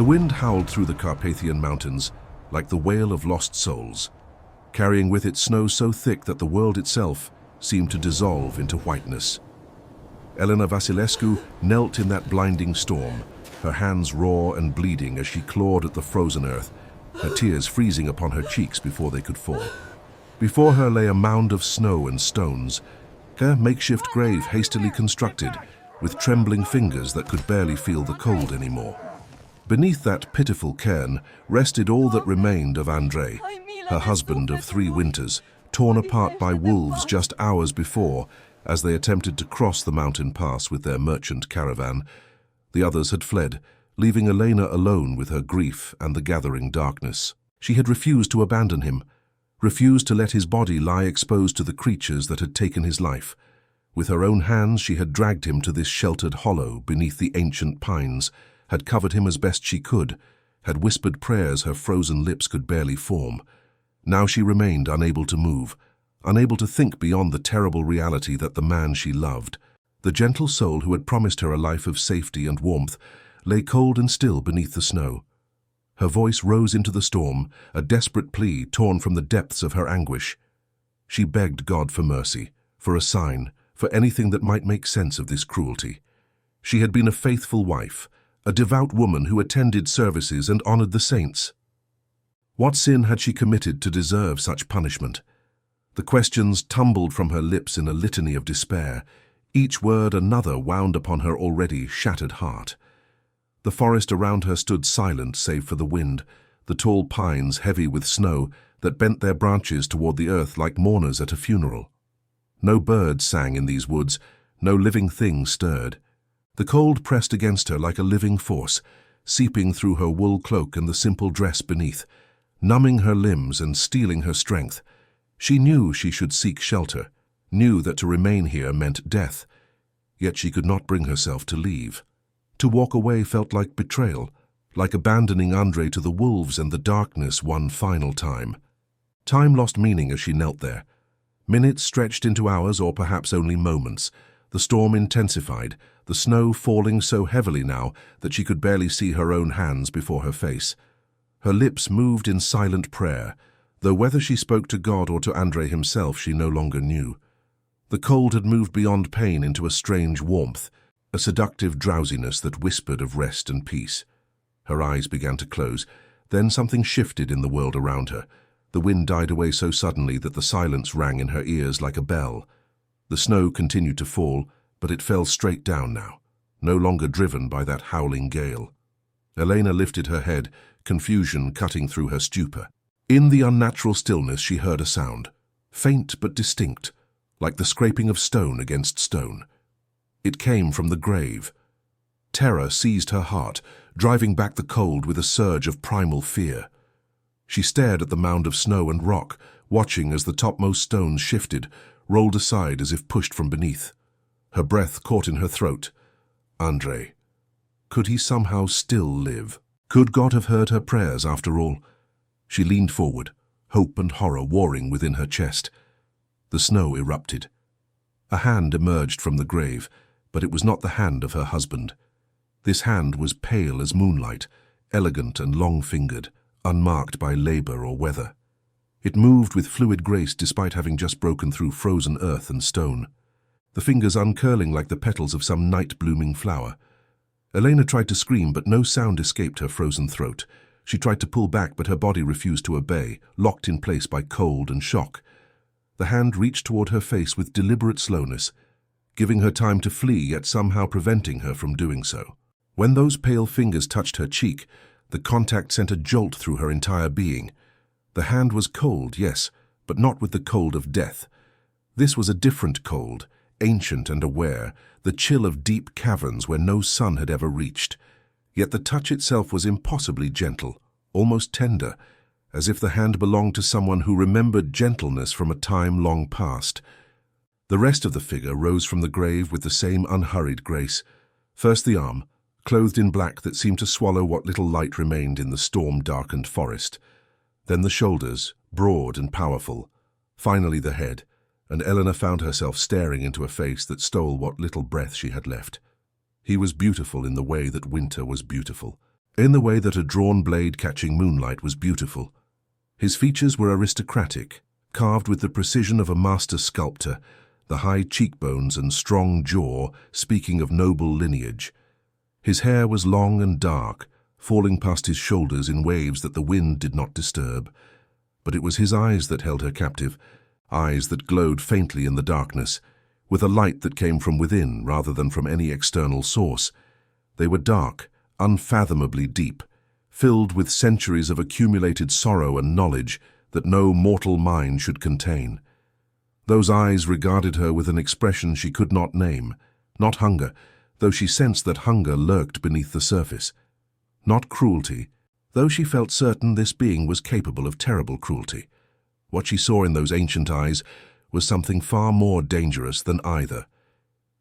The wind howled through the Carpathian mountains like the wail of lost souls, carrying with it snow so thick that the world itself seemed to dissolve into whiteness. Elena Vasilescu knelt in that blinding storm, her hands raw and bleeding as she clawed at the frozen earth, her tears freezing upon her cheeks before they could fall. Before her lay a mound of snow and stones, a makeshift grave hastily constructed, with trembling fingers that could barely feel the cold anymore. Beneath that pitiful cairn rested all that remained of Andrei, her husband of 3 winters, torn apart by wolves just hours before as they attempted to cross the mountain pass with their merchant caravan. The others had fled, leaving Elena alone with her grief and the gathering darkness. She had refused to abandon him, refused to let his body lie exposed to the creatures that had taken his life. With her own hands she had dragged him to this sheltered hollow beneath the ancient pines, had covered him as best she could, had whispered prayers her frozen lips could barely form. Now she remained unable to move, unable to think beyond the terrible reality that the man she loved, the gentle soul who had promised her a life of safety and warmth, lay cold and still beneath the snow. Her voice rose into the storm, a desperate plea torn from the depths of her anguish. She begged God for mercy, for a sign, for anything that might make sense of this cruelty. She had been a faithful wife, a devout woman who attended services and honored the saints. What sin had she committed to deserve such punishment? The questions tumbled from her lips in a litany of despair, each word another wound upon her already shattered heart. The forest around her stood silent save for the wind, the tall pines heavy with snow that bent their branches toward the earth like mourners at a funeral. No bird sang in these woods, no living thing stirred. The cold pressed against her like a living force, seeping through her wool cloak and the simple dress beneath, numbing her limbs and stealing her strength. She knew she should seek shelter, knew that to remain here meant death, yet she could not bring herself to leave. To walk away felt like betrayal, like abandoning Andrei to the wolves and the darkness one final time. Time lost meaning as she knelt there. Minutes stretched into hours or perhaps only moments. The storm intensified, the snow falling so heavily now that she could barely see her own hands before her face. Her lips moved in silent prayer, though whether she spoke to God or to Andrei himself she no longer knew. The cold had moved beyond pain into a strange warmth, a seductive drowsiness that whispered of rest and peace. Her eyes began to close, then something shifted in the world around her. The wind died away so suddenly that the silence rang in her ears like a bell. The snow continued to fall, but it fell straight down now, no longer driven by that howling gale. Elena lifted her head, confusion cutting through her stupor. In the unnatural stillness she heard a sound, faint but distinct, like the scraping of stone against stone. It came from the grave. Terror seized her heart, driving back the cold with a surge of primal fear. She stared at the mound of snow and rock, watching as the topmost stones shifted, rolled aside as if pushed from beneath. Her breath caught in her throat. Andrei. Could he somehow still live? Could God have heard her prayers after all? She leaned forward, hope and horror warring within her chest. The snow erupted. A hand emerged from the grave, but it was not the hand of her husband. This hand was pale as moonlight, elegant and long-fingered, unmarked by labor or weather. It moved with fluid grace despite having just broken through frozen earth and stone, the fingers uncurling like the petals of some night-blooming flower. Elena tried to scream, but no sound escaped her frozen throat. She tried to pull back, but her body refused to obey, locked in place by cold and shock. The hand reached toward her face with deliberate slowness, giving her time to flee, yet somehow preventing her from doing so. When those pale fingers touched her cheek, the contact sent a jolt through her entire being. The hand was cold, yes, but not with the cold of death. This was a different cold, ancient and aware, the chill of deep caverns where no sun had ever reached. Yet the touch itself was impossibly gentle, almost tender, as if the hand belonged to someone who remembered gentleness from a time long past. The rest of the figure rose from the grave with the same unhurried grace. First the arm, clothed in black that seemed to swallow what little light remained in the storm-darkened forest. Then the shoulders, broad and powerful. Finally the head, and Elena found herself staring into a face that stole what little breath she had left. He was beautiful in the way that winter was beautiful. in the way that a drawn blade catching moonlight was beautiful. His features were aristocratic, carved with the precision of a master sculptor, the high cheekbones and strong jaw speaking of noble lineage. His hair was long and dark, falling past his shoulders in waves that the wind did not disturb. But it was his eyes that held her captive, eyes that glowed faintly in the darkness, with a light that came from within rather than from any external source. They were dark, unfathomably deep, filled with centuries of accumulated sorrow and knowledge that no mortal mind should contain. Those eyes regarded her with an expression she could not name, not hunger, though she sensed that hunger lurked beneath the surface. Not cruelty, though she felt certain this being was capable of terrible cruelty. What she saw in those ancient eyes was something far more dangerous than either.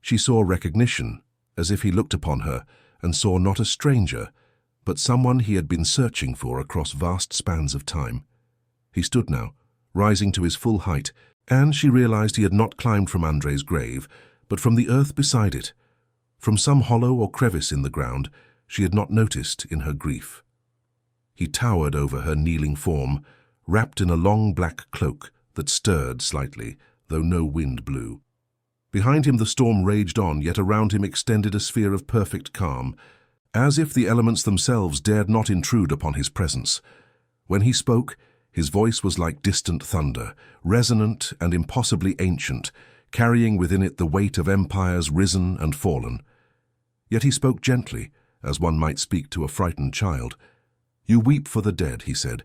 She saw recognition, as if he looked upon her and saw not a stranger, but someone he had been searching for across vast spans of time. He stood now, rising to his full height, and she realized he had not climbed from Andre's grave, but from the earth beside it, from some hollow or crevice in the ground she had not noticed in her grief. He towered over her kneeling form, wrapped in a long black cloak that stirred slightly, though no wind blew. Behind him the storm raged on, yet around him extended a sphere of perfect calm, as if the elements themselves dared not intrude upon his presence. When he spoke, his voice was like distant thunder, resonant and impossibly ancient, carrying within it the weight of empires risen and fallen. Yet he spoke gently, as one might speak to a frightened child. "You weep for the dead," he said.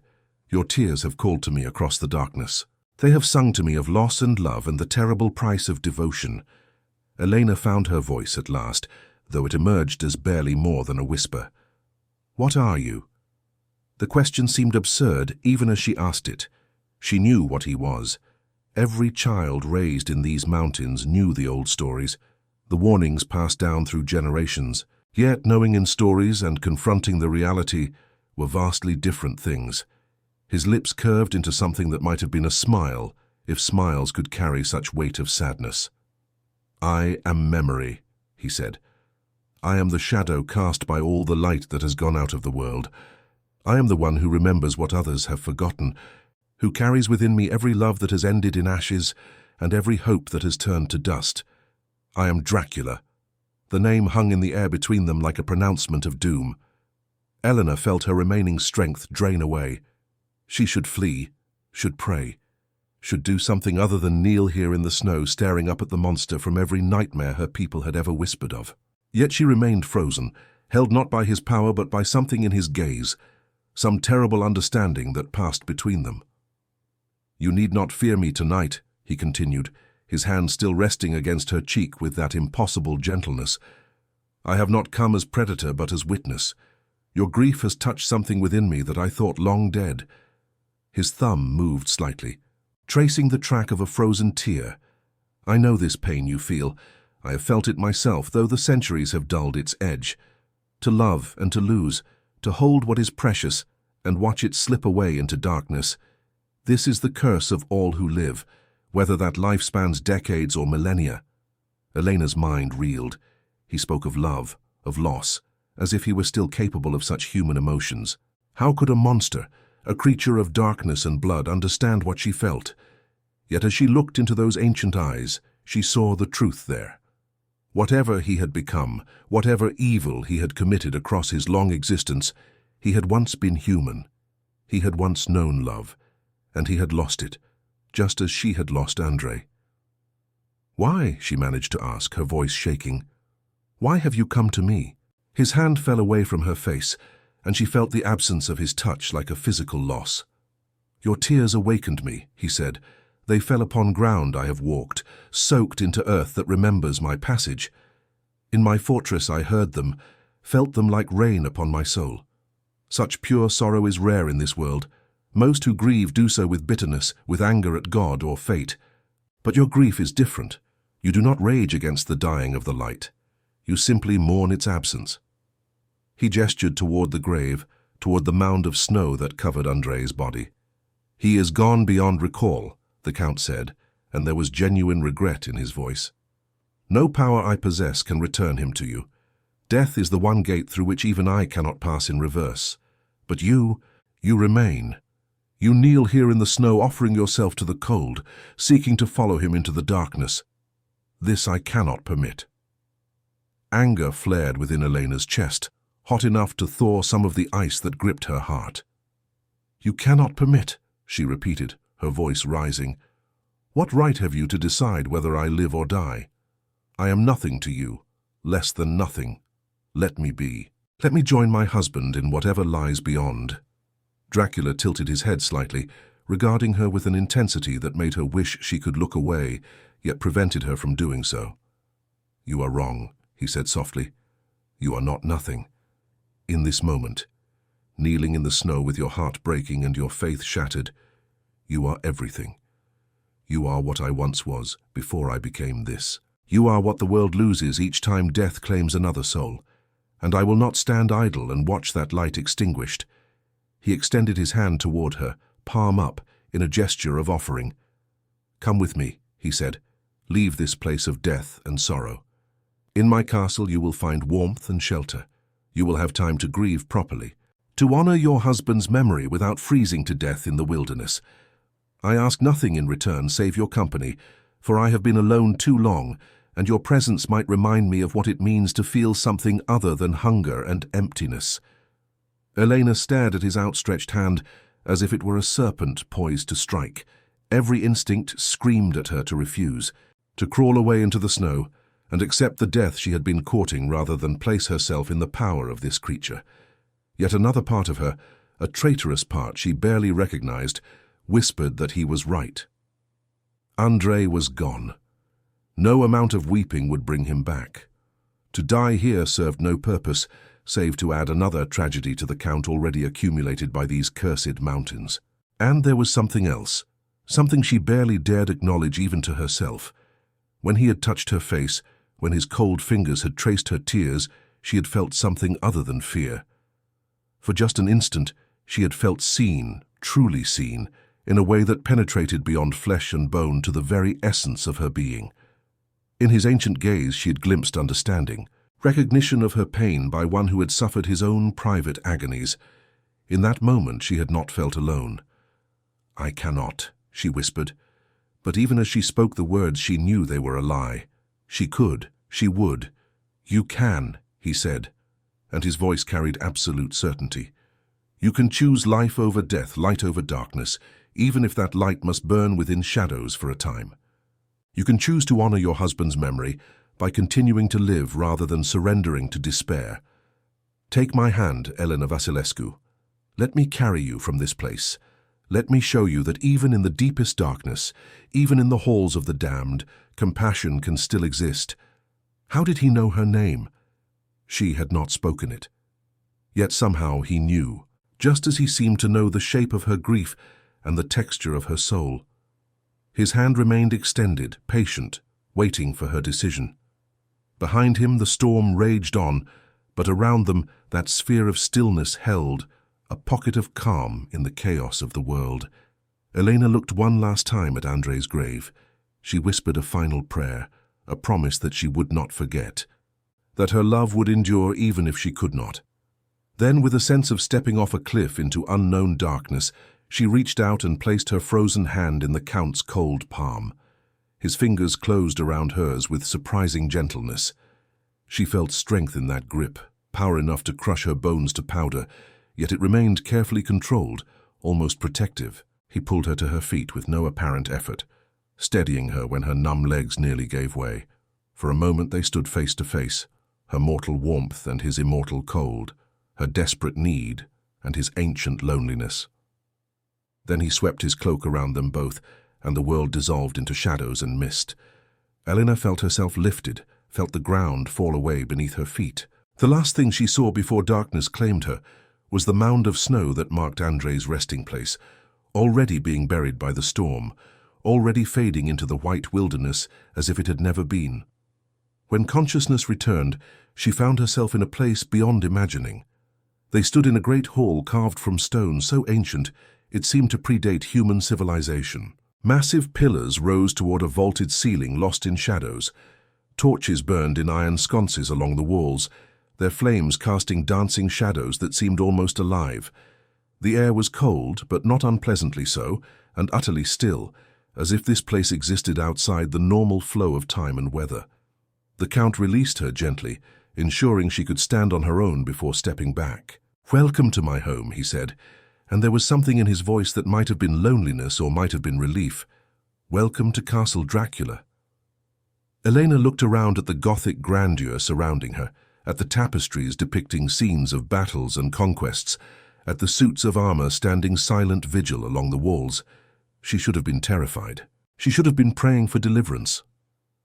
"Your tears have called to me across the darkness. They have sung to me of loss and love and the terrible price of devotion." Elena found her voice at last, though it emerged as barely more than a whisper. "What are you?" The question seemed absurd even as she asked it. She knew what he was. Every child raised in these mountains knew the old stories, the warnings passed down through generations. Yet knowing in stories and confronting the reality were vastly different things. His lips curved into something that might have been a smile, if smiles could carry such weight of sadness. "I am memory," he said. "I am the shadow cast by all the light that has gone out of the world. I am the one who remembers what others have forgotten, who carries within me every love that has ended in ashes and every hope that has turned to dust. I am Dracula." The name hung in the air between them like a pronouncement of doom. Eleanor felt her remaining strength drain away. She should flee, should pray, should do something other than kneel here in the snow staring up at the monster from every nightmare her people had ever whispered of. Yet she remained frozen, held not by his power but by something in his gaze, some terrible understanding that passed between them. "You need not fear me tonight," he continued, his hand still resting against her cheek with that impossible gentleness. "I have not come as predator but as witness. Your grief has touched something within me that I thought long dead." His thumb moved slightly, tracing the track of a frozen tear. "I know this pain you feel. I have felt it myself, though the centuries have dulled its edge. To love and to lose, to hold what is precious and watch it slip away into darkness. This is the curse of all who live, whether that life spans decades or millennia." Elena's mind reeled. He spoke of love, of loss, as if he were still capable of such human emotions. How could a monster, a creature of darkness and blood, understand what she felt? Yet as she looked into those ancient eyes, she saw the truth there. Whatever he had become, whatever evil he had committed across his long existence, he had once been human. He had once known love, and he had lost it, just as she had lost Andre. "Why?" she managed to ask, her voice shaking. "Why have you come to me?" His hand fell away from her face, and she felt the absence of his touch like a physical loss. "Your tears awakened me," he said. "They fell upon ground I have walked, soaked into earth that remembers my passage. In my fortress I heard them, felt them like rain upon my soul. Such pure sorrow is rare in this world. Most who grieve do so with bitterness, with anger at God or fate. But your grief is different. You do not rage against the dying of the light. You simply mourn its absence." He gestured toward the grave, toward the mound of snow that covered Andre's body. "He is gone beyond recall," the Count said, and there was genuine regret in his voice. "No power I possess can return him to you. Death is the one gate through which even I cannot pass in reverse. But you remain. You kneel here in the snow, offering yourself to the cold, seeking to follow him into the darkness. This I cannot permit." Anger flared within Elena's chest, hot enough to thaw some of the ice that gripped her heart. "You cannot permit," she repeated, her voice rising. "What right have you to decide whether I live or die? I am nothing to you, less than nothing. Let me be. Let me join my husband in whatever lies beyond." Dracula tilted his head slightly, regarding her with an intensity that made her wish she could look away, yet prevented her from doing so. "You are wrong," he said softly. "You are not nothing. In this moment, kneeling in the snow with your heart breaking and your faith shattered, you are everything. You are what I once was before I became this. You are what the world loses each time death claims another soul, and I will not stand idle and watch that light extinguished." He extended his hand toward her, palm up, in a gesture of offering. "Come with me," he said. "Leave this place of death and sorrow. In my castle you will find warmth and shelter. You will have time to grieve properly, to honor your husband's memory without freezing to death in the wilderness. I ask nothing in return save your company, for I have been alone too long, and your presence might remind me of what it means to feel something other than hunger and emptiness." Elena stared at his outstretched hand as if it were a serpent poised to strike. Every instinct screamed at her to refuse, to crawl away into the snow and accept the death she had been courting rather than place herself in the power of this creature. Yet another part of her, a traitorous part she barely recognized, whispered that he was right. Andrei was gone. No amount of weeping would bring him back. To die here served no purpose, save to add another tragedy to the count already accumulated by these cursed mountains. And there was something else, something she barely dared acknowledge even to herself. When he had touched her face, when his cold fingers had traced her tears, she had felt something other than fear. For just an instant, she had felt seen, truly seen, in a way that penetrated beyond flesh and bone to the very essence of her being. In his ancient gaze she had glimpsed understanding, recognition of her pain by one who had suffered his own private agonies. In that moment she had not felt alone. "I cannot," she whispered. But even as she spoke the words, she knew they were a lie. She could, she would. "You can," he said, and his voice carried absolute certainty. "You can choose life over death, light over darkness, even if that light must burn within shadows for a time. You can choose to honor your husband's memory by continuing to live rather than surrendering to despair. Take my hand, Elena Vasilescu. Let me carry you from this place. Let me show you that even in the deepest darkness, even in the halls of the damned, compassion can still exist." How did he know her name? She had not spoken it. Yet somehow he knew, just as he seemed to know the shape of her grief and the texture of her soul. His hand remained extended, patient, waiting for her decision. Behind him the storm raged on, but around them that sphere of stillness held, a pocket of calm in the chaos of the world. Elena looked one last time at Andrei's grave. She whispered a final prayer, a promise that she would not forget, that her love would endure even if she could not. Then, with a sense of stepping off a cliff into unknown darkness, she reached out and placed her frozen hand in the Count's cold palm. His fingers closed around hers with surprising gentleness. She felt strength in that grip, power enough to crush her bones to powder, yet it remained carefully controlled, almost protective. He pulled her to her feet with no apparent effort, steadying her when her numb legs nearly gave way. For a moment they stood face to face, her mortal warmth and his immortal cold, her desperate need and his ancient loneliness. Then he swept his cloak around them both, and the world dissolved into shadows and mist. Elena felt herself lifted, felt the ground fall away beneath her feet. The last thing she saw before darkness claimed her was the mound of snow that marked Andrei's resting place, already being buried by the storm, already fading into the white wilderness as if it had never been. When consciousness returned, she found herself in a place beyond imagining. They stood in a great hall carved from stone so ancient it seemed to predate human civilization. Massive pillars rose toward a vaulted ceiling lost in shadows. Torches burned in iron sconces along the walls, their flames casting dancing shadows that seemed almost alive. The air was cold, but not unpleasantly so, and utterly still, as if this place existed outside the normal flow of time and weather. The Count released her gently, ensuring she could stand on her own before stepping back. "Welcome to my home," he said, and there was something in his voice that might have been loneliness or might have been relief. "Welcome to Castle Dracula." Elena looked around at the Gothic grandeur surrounding her, at the tapestries depicting scenes of battles and conquests, at the suits of armor standing silent vigil along the walls. She should have been terrified. She should have been praying for deliverance.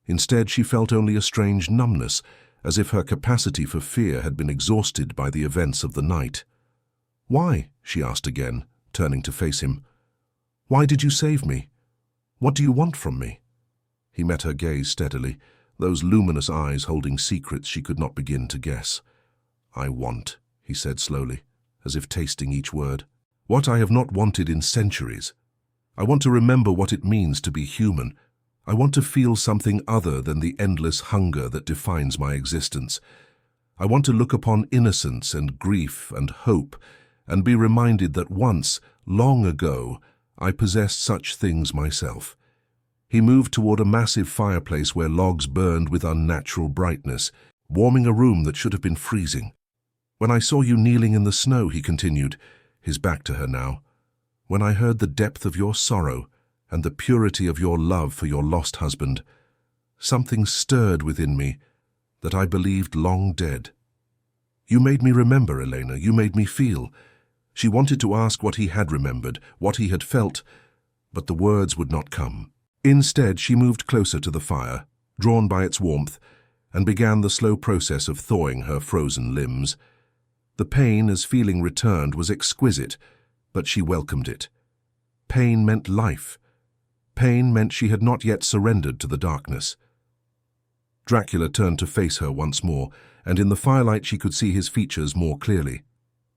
Instead, she felt only a strange numbness, as if her capacity for fear had been exhausted by the events of the night. "Why?" she asked again, turning to face him. "Why did you save me? What do you want from me?" He met her gaze steadily, those luminous eyes holding secrets she could not begin to guess. "I want," he said slowly, as if tasting each word, "what I have not wanted in centuries. I want to remember what it means to be human. I want to feel something other than the endless hunger that defines my existence. I want to look upon innocence and grief and hope and be reminded that once, long ago, I possessed such things myself." He moved toward a massive fireplace where logs burned with unnatural brightness, warming a room that should have been freezing. "When I saw you kneeling in the snow," he continued, his back to her now, "when I heard the depth of your sorrow and the purity of your love for your lost husband, something stirred within me that I believed long dead. You made me remember, Elena, you made me feel." She wanted to ask what he had remembered, what he had felt, but the words would not come. Instead, she moved closer to the fire, drawn by its warmth, and began the slow process of thawing her frozen limbs. The pain as feeling returned was exquisite, but she welcomed it. Pain meant life. Pain meant she had not yet surrendered to the darkness. Dracula turned to face her once more, and in the firelight she could see his features more clearly.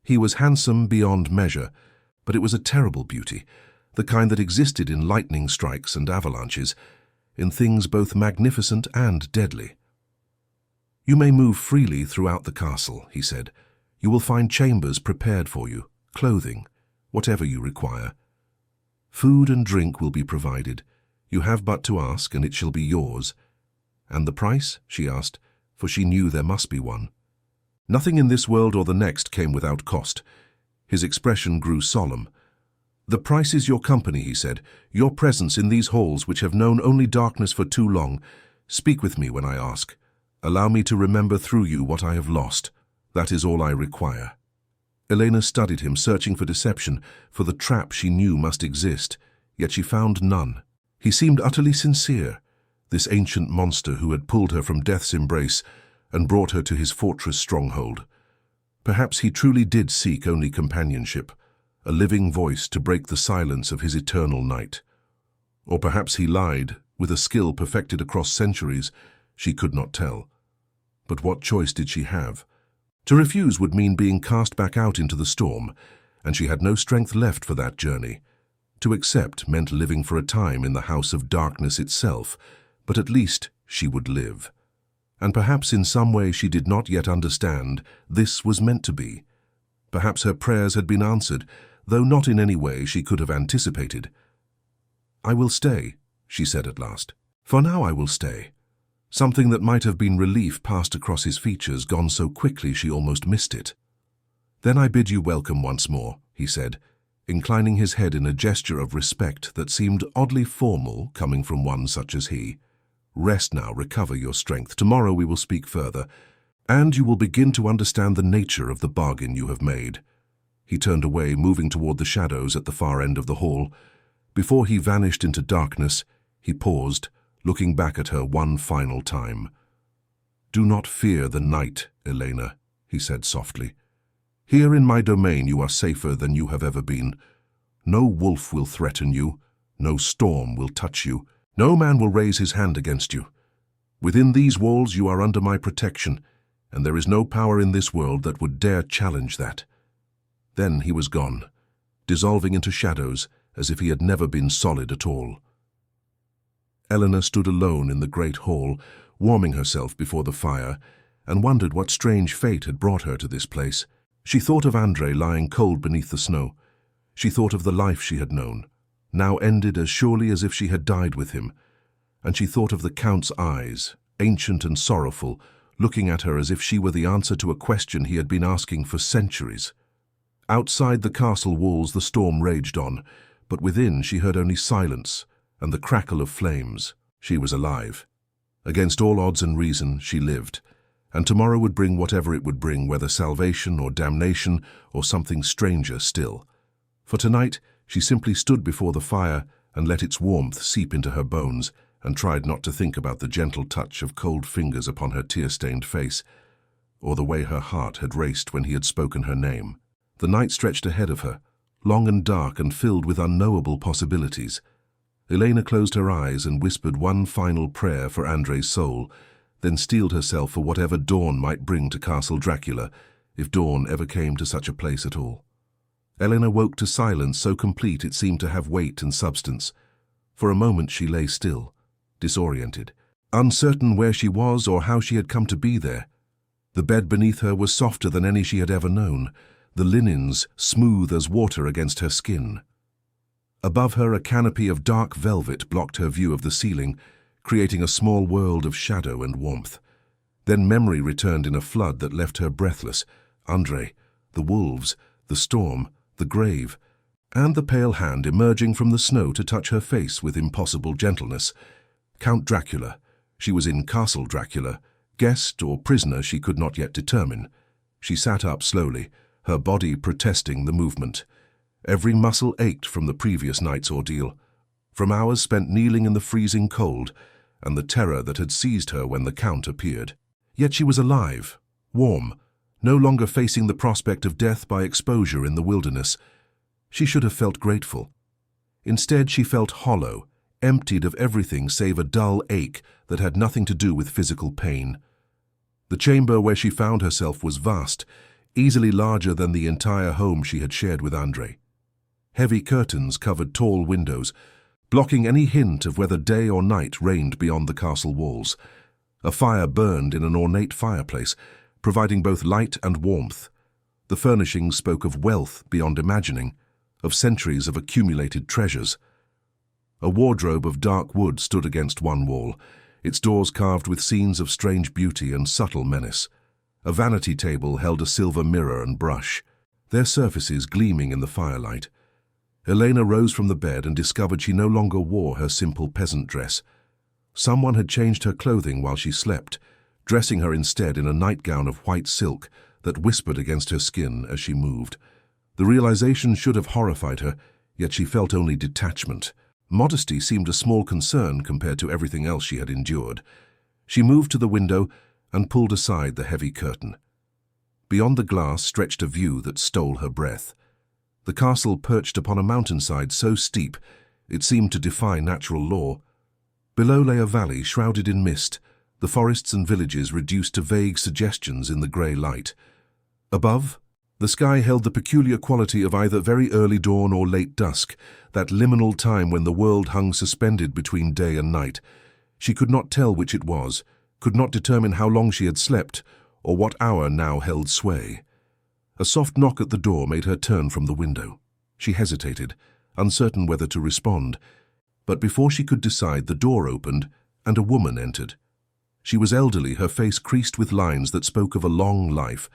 He was handsome beyond measure, but it was a terrible beauty, the kind that existed in lightning strikes and avalanches, in things both magnificent and deadly. "You may move freely throughout the castle," he said. "You will find chambers prepared for you, clothing, whatever you require. Food and drink will be provided. You have but to ask, and it shall be yours." "And the price?" she asked, for she knew there must be one. Nothing in this world or the next came without cost. His expression grew solemn. "The price is your company," he said, "your presence in these halls which have known only darkness for too long. Speak with me when I ask. Allow me to remember through you what I have lost. That is all I require." Elena studied him, searching for deception, for the trap she knew must exist, yet she found none. He seemed utterly sincere, this ancient monster who had pulled her from death's embrace and brought her to his fortress stronghold. Perhaps he truly did seek only companionship, a living voice to break the silence of his eternal night. Or perhaps he lied, with a skill perfected across centuries. She could not tell. But what choice did she have? To refuse would mean being cast back out into the storm, and she had no strength left for that journey. To accept meant living for a time in the house of darkness itself, but at least she would live. And perhaps in some way she did not yet understand, this was meant to be. Perhaps her prayers had been answered, though not in any way she could have anticipated. "I will stay," she said at last. "For now I will stay." Something that might have been relief passed across his features, gone so quickly she almost missed it. "Then I bid you welcome once more," he said, inclining his head in a gesture of respect that seemed oddly formal coming from one such as he. "Rest now, recover your strength. Tomorrow we will speak further, and you will begin to understand the nature of the bargain you have made." He turned away, moving toward the shadows at the far end of the hall. Before he vanished into darkness, he paused, looking back at her one final time. "Do not fear the night, Elena," he said softly. "Here in my domain you are safer than you have ever been. No wolf will threaten you, no storm will touch you, no man will raise his hand against you. Within these walls you are under my protection, and there is no power in this world that would dare challenge that." Then he was gone, dissolving into shadows as if he had never been solid at all. Elena stood alone in the great hall, warming herself before the fire, and wondered what strange fate had brought her to this place. She thought of Andrei lying cold beneath the snow. She thought of the life she had known, now ended as surely as if she had died with him. And she thought of the Count's eyes, ancient and sorrowful, looking at her as if she were the answer to a question he had been asking for centuries. Outside the castle walls the storm raged on, but within she heard only silence and the crackle of flames. She was alive. Against all odds and reason, she lived, and tomorrow would bring whatever it would bring, whether salvation or damnation or something stranger still. For tonight, she simply stood before the fire and let its warmth seep into her bones, and tried not to think about the gentle touch of cold fingers upon her tear-stained face, or the way her heart had raced when he had spoken her name. The night stretched ahead of her, long and dark and filled with unknowable possibilities. Elena closed her eyes and whispered one final prayer for Andrei's soul, then steeled herself for whatever dawn might bring to Castle Dracula, if dawn ever came to such a place at all. Elena woke to silence so complete it seemed to have weight and substance. For a moment she lay still, disoriented, uncertain where she was or how she had come to be there. The bed beneath her was softer than any she had ever known, the linens smooth as water against her skin. Above her, a canopy of dark velvet blocked her view of the ceiling, creating a small world of shadow and warmth. Then memory returned in a flood that left her breathless. Andrei, the wolves, the storm, the grave, and the pale hand emerging from the snow to touch her face with impossible gentleness. Count Dracula. She was in Castle Dracula, guest or prisoner she could not yet determine. She sat up slowly, her body protesting the movement. Every muscle ached from the previous night's ordeal, from hours spent kneeling in the freezing cold, and the terror that had seized her when the Count appeared. Yet she was alive, warm, no longer facing the prospect of death by exposure in the wilderness. She should have felt grateful. Instead, she felt hollow, emptied of everything save a dull ache that had nothing to do with physical pain. The chamber where she found herself was vast, easily larger than the entire home she had shared with Andrei. Heavy curtains covered tall windows, blocking any hint of whether day or night reigned beyond the castle walls. A fire burned in an ornate fireplace, providing both light and warmth. The furnishings spoke of wealth beyond imagining, of centuries of accumulated treasures. A wardrobe of dark wood stood against one wall, its doors carved with scenes of strange beauty and subtle menace. A vanity table held a silver mirror and brush, their surfaces gleaming in the firelight. Elena rose from the bed and discovered she no longer wore her simple peasant dress. Someone had changed her clothing while she slept, dressing her instead in a nightgown of white silk that whispered against her skin as she moved. The realization should have horrified her, yet she felt only detachment. Modesty seemed a small concern compared to everything else she had endured. She moved to the window and pulled aside the heavy curtain. Beyond the glass stretched a view that stole her breath. The castle perched upon a mountainside so steep it seemed to defy natural law. Below lay a valley shrouded in mist, the forests and villages reduced to vague suggestions in the grey light. Above, the sky held the peculiar quality of either very early dawn or late dusk, that liminal time when the world hung suspended between day and night. She could not tell which it was, could not determine how long she had slept, or what hour now held sway. A soft knock at the door made her turn from the window. She hesitated, uncertain whether to respond, but before she could decide, the door opened and a woman entered. She was elderly, her face creased with lines that spoke of a long life,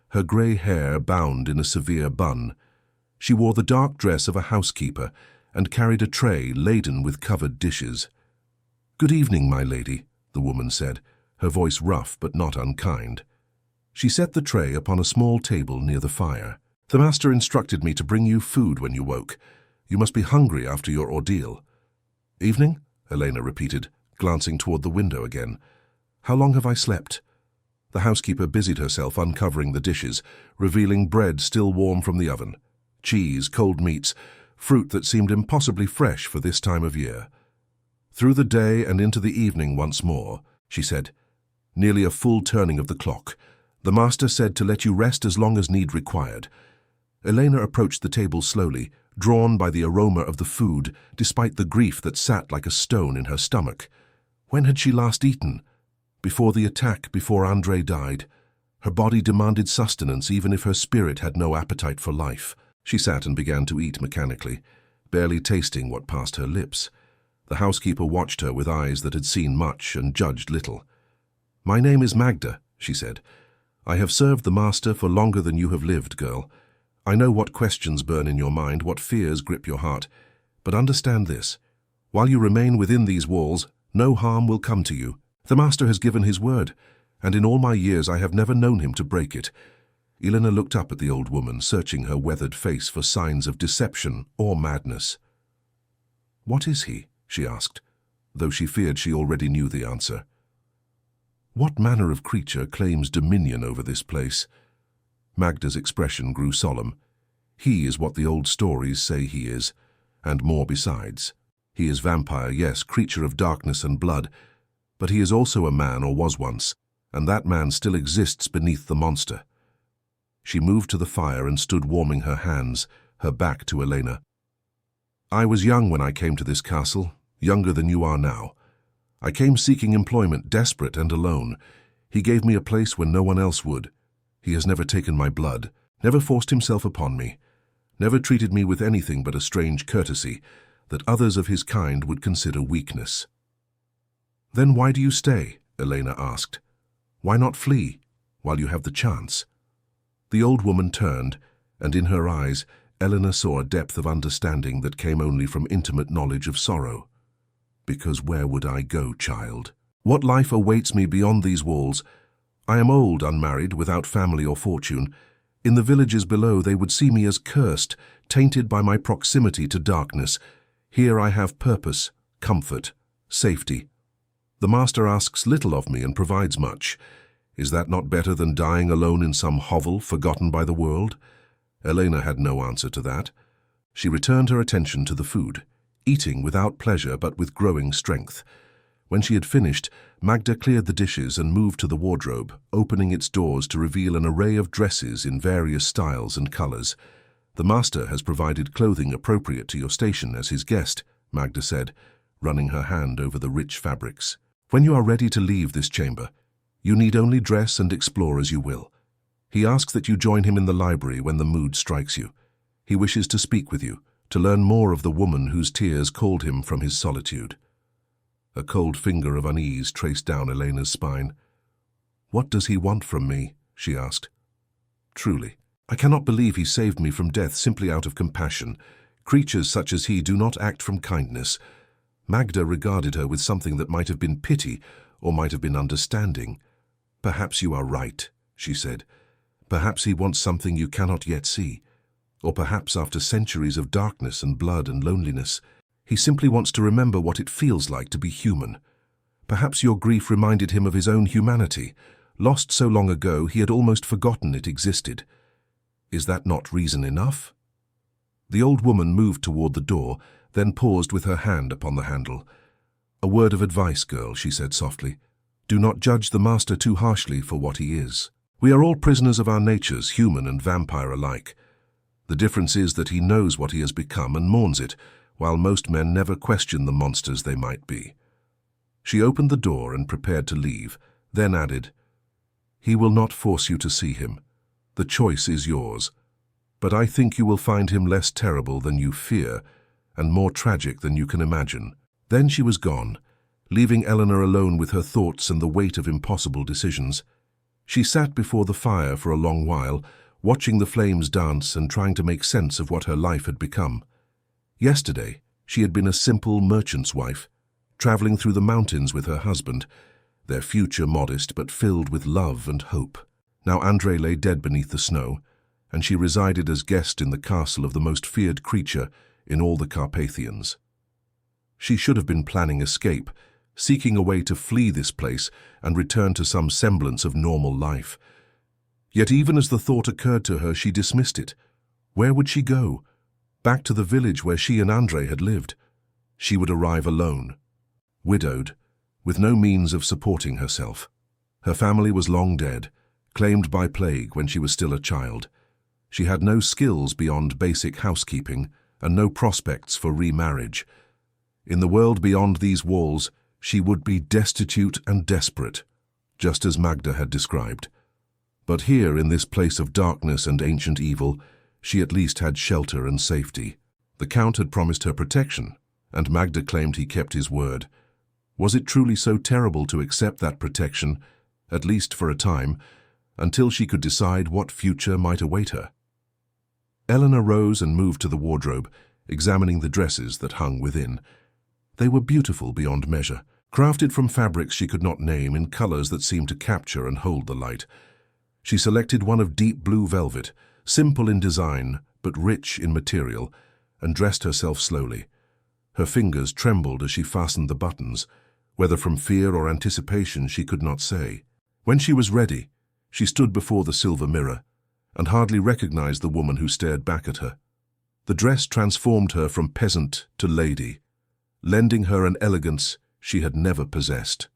her grey hair bound in a severe bun. She wore the dark dress of a housekeeper and carried a tray laden with covered dishes. "Good evening, my lady," the woman said, her voice rough but not unkind. She set the tray upon a small table near the fire. "The master instructed me to bring you food when you woke. You must be hungry after your ordeal." "Evening?" Elena repeated, glancing toward the window again. "How long have I slept?" The housekeeper busied herself uncovering the dishes, revealing bread still warm from the oven, cheese, cold meats, fruit that seemed impossibly fresh for this time of year. "Through the day and into the evening once more," she said. "Nearly a full turning of the clock. The master said to let you rest as long as need required." Elena approached the table slowly, drawn by the aroma of the food, despite the grief that sat like a stone in her stomach. When had she last eaten? Before the attack, before Andre died, her body demanded sustenance even if her spirit had no appetite for life. She sat and began to eat mechanically, barely tasting what passed her lips. The housekeeper watched her with eyes that had seen much and judged little. "My name is Magda," she said. "I have served the master for longer than you have lived, girl. I know what questions burn in your mind, what fears grip your heart. But understand this. While you remain within these walls, no harm will come to you. The master has given his word, and in all my years I have never known him to break it." Elena looked up at the old woman, searching her weathered face for signs of deception or madness. "What is he?" she asked, though she feared she already knew the answer. "What manner of creature claims dominion over this place?" Magda's expression grew solemn. "He is what the old stories say he is, and more besides. He is vampire, yes, creature of darkness and blood, but he is also a man, or was once, and that man still exists beneath the monster." She moved to the fire and stood warming her hands, her back to Elena. "I was young when I came to this castle, younger than you are now. I came seeking employment, desperate and alone. He gave me a place when no one else would. He has never taken my blood, never forced himself upon me, never treated me with anything but a strange courtesy that others of his kind would consider weakness." "Then why do you stay?" Elena asked. "Why not flee, while you have the chance?" The old woman turned, and in her eyes, Elena saw a depth of understanding that came only from intimate knowledge of sorrow. "Because where would I go, child? What life awaits me beyond these walls? I am old, unmarried, without family or fortune. In the villages below they would see me as cursed, tainted by my proximity to darkness. Here I have purpose, comfort, safety. The master asks little of me and provides much. Is that not better than dying alone in some hovel forgotten by the world?" Elena had no answer to that. She returned her attention to the food, eating without pleasure but with growing strength. When she had finished, Magda cleared the dishes and moved to the wardrobe, opening its doors to reveal an array of dresses in various styles and colors. "The master has provided clothing appropriate to your station as his guest," Magda said, running her hand over the rich fabrics. "When you are ready to leave this chamber, you need only dress and explore as you will. He asks that you join him in the library when the mood strikes you. He wishes to speak with you, to learn more of the woman whose tears called him from his solitude." A cold finger of unease traced down Elena's spine. "What does he want from me?" she asked. "Truly, I cannot believe he saved me from death simply out of compassion. Creatures such as he do not act from kindness." Magda regarded her with something that might have been pity or might have been understanding. "Perhaps you are right," she said. "Perhaps he wants something you cannot yet see. Or perhaps after centuries of darkness and blood and loneliness, he simply wants to remember what it feels like to be human. Perhaps your grief reminded him of his own humanity. Lost so long ago, he had almost forgotten it existed. Is that not reason enough?" The old woman moved toward the door, then paused with her hand upon the handle. "A word of advice, girl," she said softly. "Do not judge the master too harshly for what he is. We are all prisoners of our natures, human and vampire alike. The difference is that he knows what he has become and mourns it, while most men never question the monsters they might be." She opened the door and prepared to leave, then added, "He will not force you to see him. The choice is yours. But I think you will find him less terrible than you fear, and more tragic than you can imagine." Then she was gone, leaving Eleanor alone with her thoughts and the weight of impossible decisions. She sat before the fire for a long while, watching the flames dance and trying to make sense of what her life had become. Yesterday, she had been a simple merchant's wife, traveling through the mountains with her husband, their future modest but filled with love and hope. Now Andre lay dead beneath the snow, and she resided as guest in the castle of the most feared creature in all the Carpathians. She should have been planning escape, seeking a way to flee this place and return to some semblance of normal life. Yet even as the thought occurred to her, she dismissed it. Where would she go? Back to the village where she and Andre had lived. She would arrive alone, widowed, with no means of supporting herself. Her family was long dead, claimed by plague when she was still a child. She had no skills beyond basic housekeeping and no prospects for remarriage. In the world beyond these walls, she would be destitute and desperate, just as Magda had described. But here, in this place of darkness and ancient evil, she at least had shelter and safety. The Count had promised her protection, and Magda claimed he kept his word. Was it truly so terrible to accept that protection, at least for a time, until she could decide what future might await her? Elena rose and moved to the wardrobe, examining the dresses that hung within. They were beautiful beyond measure, crafted from fabrics she could not name in colors that seemed to capture and hold the light. She selected one of deep blue velvet, simple in design but rich in material, and dressed herself slowly. Her fingers trembled as she fastened the buttons. Whether from fear or anticipation she could not say. When she was ready, she stood before the silver mirror and hardly recognized the woman who stared back at her. The dress transformed her from peasant to lady, lending her an elegance she had never possessed.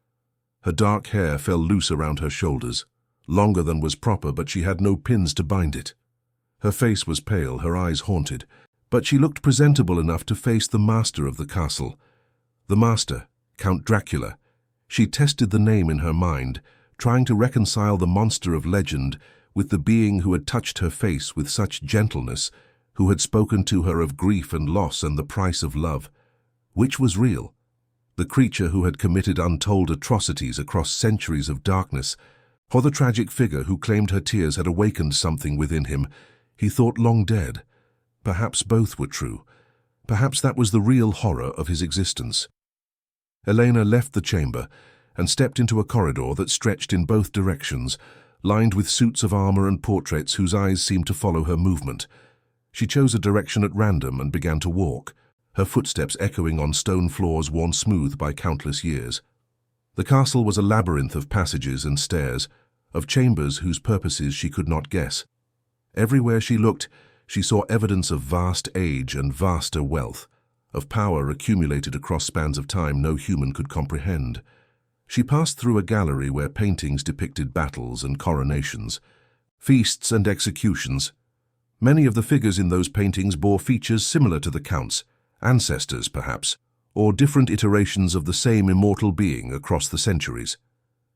Her dark hair fell loose around her shoulders, longer than was proper, but she had no pins to bind it. Her face was pale, her eyes haunted, but she looked presentable enough to face the master of the castle. The master, Count Dracula. She tested the name in her mind, trying to reconcile the monster of legend with the being who had touched her face with such gentleness, who had spoken to her of grief and loss and the price of love. Which was real? The creature who had committed untold atrocities across centuries of darkness, or the tragic figure who claimed her tears had awakened something within him, he thought long dead? Perhaps both were true. Perhaps that was the real horror of his existence. Elena left the chamber and stepped into a corridor that stretched in both directions, lined with suits of armor and portraits whose eyes seemed to follow her movement. She chose a direction at random and began to walk, her footsteps echoing on stone floors worn smooth by countless years. The castle was a labyrinth of passages and stairs, of chambers whose purposes she could not guess. Everywhere she looked, she saw evidence of vast age and vaster wealth, of power accumulated across spans of time no human could comprehend. She passed through a gallery where paintings depicted battles and coronations, feasts and executions. Many of the figures in those paintings bore features similar to the Count's, ancestors perhaps, or different iterations of the same immortal being across the centuries.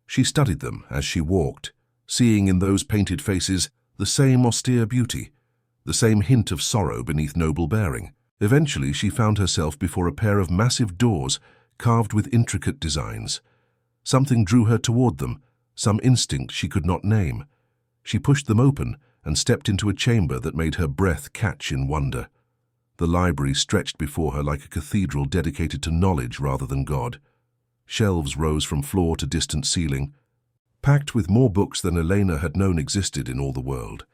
She studied them as she walked, seeing in those painted faces the same austere beauty, the same hint of sorrow beneath noble bearing. Eventually, she found herself before a pair of massive doors carved with intricate designs. Something drew her toward them, some instinct she could not name. She pushed them open and stepped into a chamber that made her breath catch in wonder. The library stretched before her like a cathedral dedicated to knowledge rather than God. Shelves rose from floor to distant ceiling, packed with more books than Elena had known existed in all the world.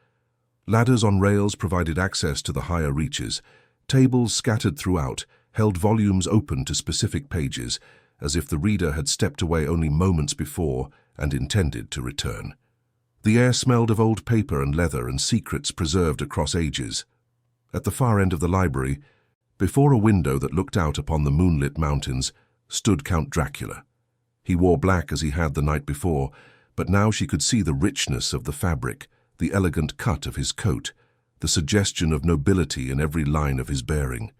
Ladders on rails provided access to the higher reaches. Tables scattered throughout held volumes open to specific pages, as if the reader had stepped away only moments before and intended to return. The air smelled of old paper and leather and secrets preserved across ages. At the far end of the library, before a window that looked out upon the moonlit mountains, stood Count Dracula. He wore black as he had the night before, but now she could see the richness of the fabric, the elegant cut of his coat, the suggestion of nobility in every line of his bearing.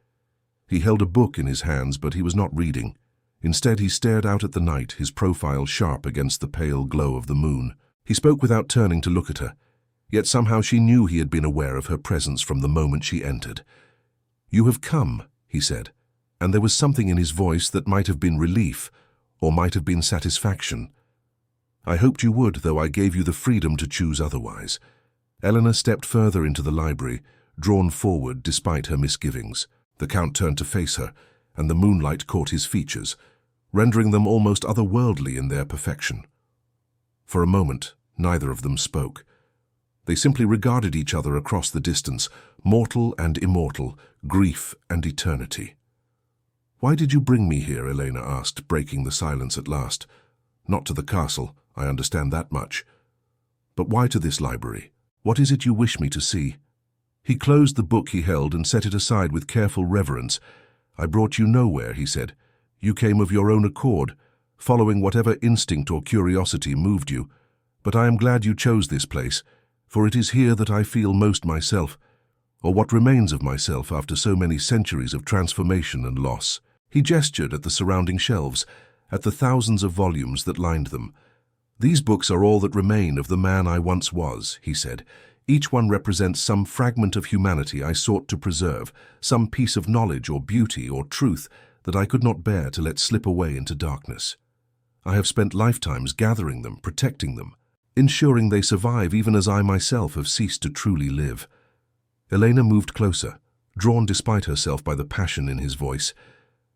He held a book in his hands, but he was not reading. Instead, he stared out at the night, his profile sharp against the pale glow of the moon. He spoke without turning to look at her, yet somehow she knew he had been aware of her presence from the moment she entered. "You have come," he said, and there was something in his voice that might have been relief, or might have been satisfaction. "I hoped you would, though I gave you the freedom to choose otherwise." Elena stepped further into the library, drawn forward despite her misgivings. The Count turned to face her, and the moonlight caught his features, rendering them almost otherworldly in their perfection. For a moment, neither of them spoke. They simply regarded each other across the distance, mortal and immortal, grief and eternity. "Why did you bring me here?" Elena asked, breaking the silence at last. "Not to the castle, I understand that much. But why to this library? What is it you wish me to see?" He closed the book he held and set it aside with careful reverence. "I brought you nowhere," he said. "You came of your own accord, following whatever instinct or curiosity moved you. But I am glad you chose this place, for it is here that I feel most myself, or what remains of myself after so many centuries of transformation and loss." He gestured at the surrounding shelves, at the thousands of volumes that lined them. "These books are all that remain of the man I once was," he said. "Each one represents some fragment of humanity I sought to preserve, some piece of knowledge or beauty or truth that I could not bear to let slip away into darkness. I have spent lifetimes gathering them, protecting them, ensuring they survive even as I myself have ceased to truly live." Elena moved closer, drawn despite herself by the passion in his voice.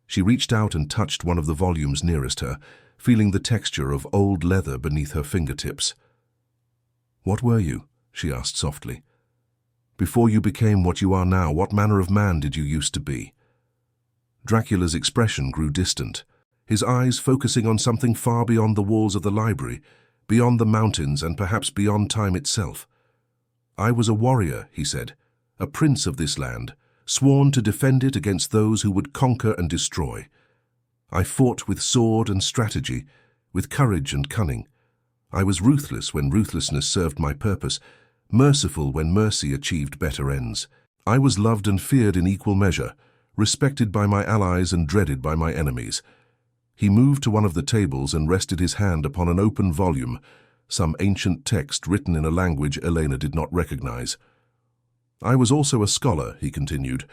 She reached out and touched one of the volumes nearest her, feeling the texture of old leather beneath her fingertips. "What were you?" she asked softly. "Before you became what you are now, what manner of man did you used to be?" Dracula's expression grew distant, his eyes focusing on something far beyond the walls of the library, beyond the mountains and perhaps beyond time itself. "I was a warrior," he said, "a prince of this land, sworn to defend it against those who would conquer and destroy. I fought with sword and strategy, with courage and cunning. I was ruthless when ruthlessness served my purpose, merciful when mercy achieved better ends. I was loved and feared in equal measure, respected by my allies and dreaded by my enemies." He moved to one of the tables and rested his hand upon an open volume, some ancient text written in a language Elena did not recognize. "I was also a scholar," he continued.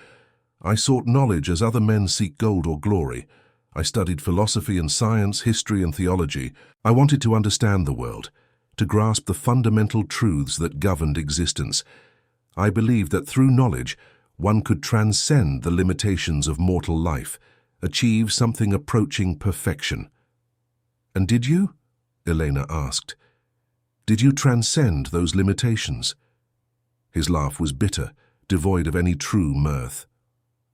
"I sought knowledge as other men seek gold or glory. I studied philosophy and science, history and theology. I wanted to understand the world, to grasp the fundamental truths that governed existence. I believed that through knowledge, one could transcend the limitations of mortal life, achieve something approaching perfection." "And did you?" Elena asked. "Did you transcend those limitations?" His laugh was bitter, devoid of any true mirth.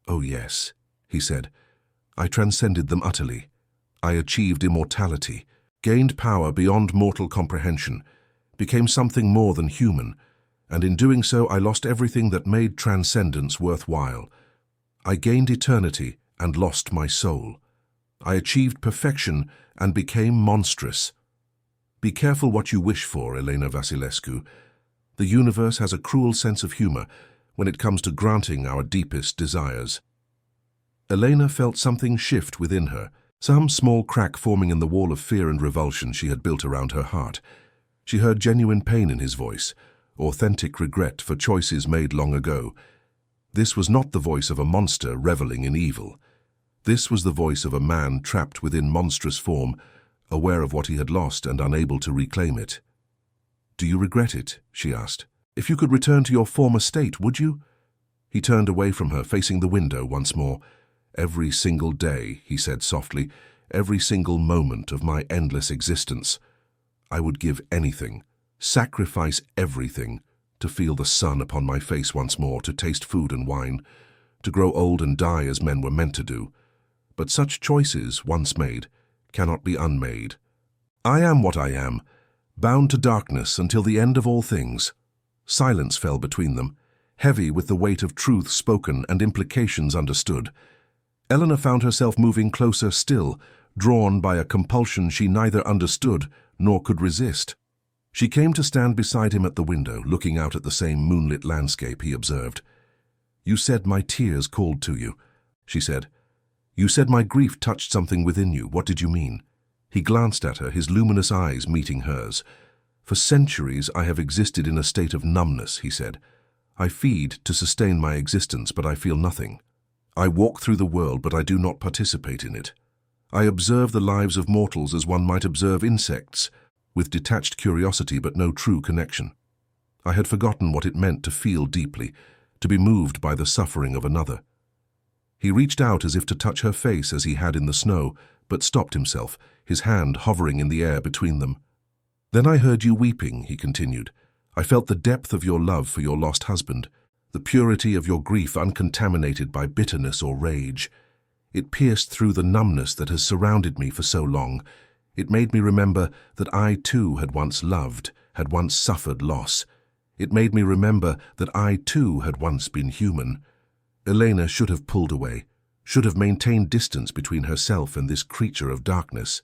"Oh yes," he said. "I transcended them utterly. I achieved immortality, gained power beyond mortal comprehension, became something more than human, and in doing so I lost everything that made transcendence worthwhile. I gained eternity and lost my soul. I achieved perfection and became monstrous. Be careful what you wish for, Elena Vasilescu. The universe has a cruel sense of humor when it comes to granting our deepest desires." Elena felt something shift within her, some small crack forming in the wall of fear and revulsion she had built around her heart. She heard genuine pain in his voice, authentic regret for choices made long ago. This was not the voice of a monster reveling in evil. This was the voice of a man trapped within monstrous form, aware of what he had lost and unable to reclaim it. "Do you regret it?" she asked. "If you could return to your former state, would you?" He turned away from her, facing the window once more. "Every single day," he said softly, "every single moment of my endless existence. I would give anything, sacrifice everything, to feel the sun upon my face once more, to taste food and wine, to grow old and die as men were meant to do. But such choices, once made, cannot be unmade. I am what I am, bound to darkness until the end of all things." Silence fell between them, heavy with the weight of truth spoken and implications understood. Elena found herself moving closer still, drawn by a compulsion she neither understood nor could resist. She came to stand beside him at the window, looking out at the same moonlit landscape he observed. "You said my tears called to you," she said. "You said my grief touched something within you. What did you mean?" He glanced at her, his luminous eyes meeting hers. "For centuries I have existed in a state of numbness," he said. "I feed to sustain my existence, but I feel nothing. I walk through the world, but I do not participate in it. I observe the lives of mortals as one might observe insects, with detached curiosity but no true connection. I had forgotten what it meant to feel deeply, to be moved by the suffering of another." He reached out as if to touch her face as he had in the snow, but stopped himself, his hand hovering in the air between them. "Then I heard you weeping," he continued. "I felt the depth of your love for your lost husband, the purity of your grief uncontaminated by bitterness or rage. It pierced through the numbness that has surrounded me for so long. It made me remember that I too had once loved, had once suffered loss. It made me remember that I too had once been human." Elena should have pulled away, should have maintained distance between herself and this creature of darkness.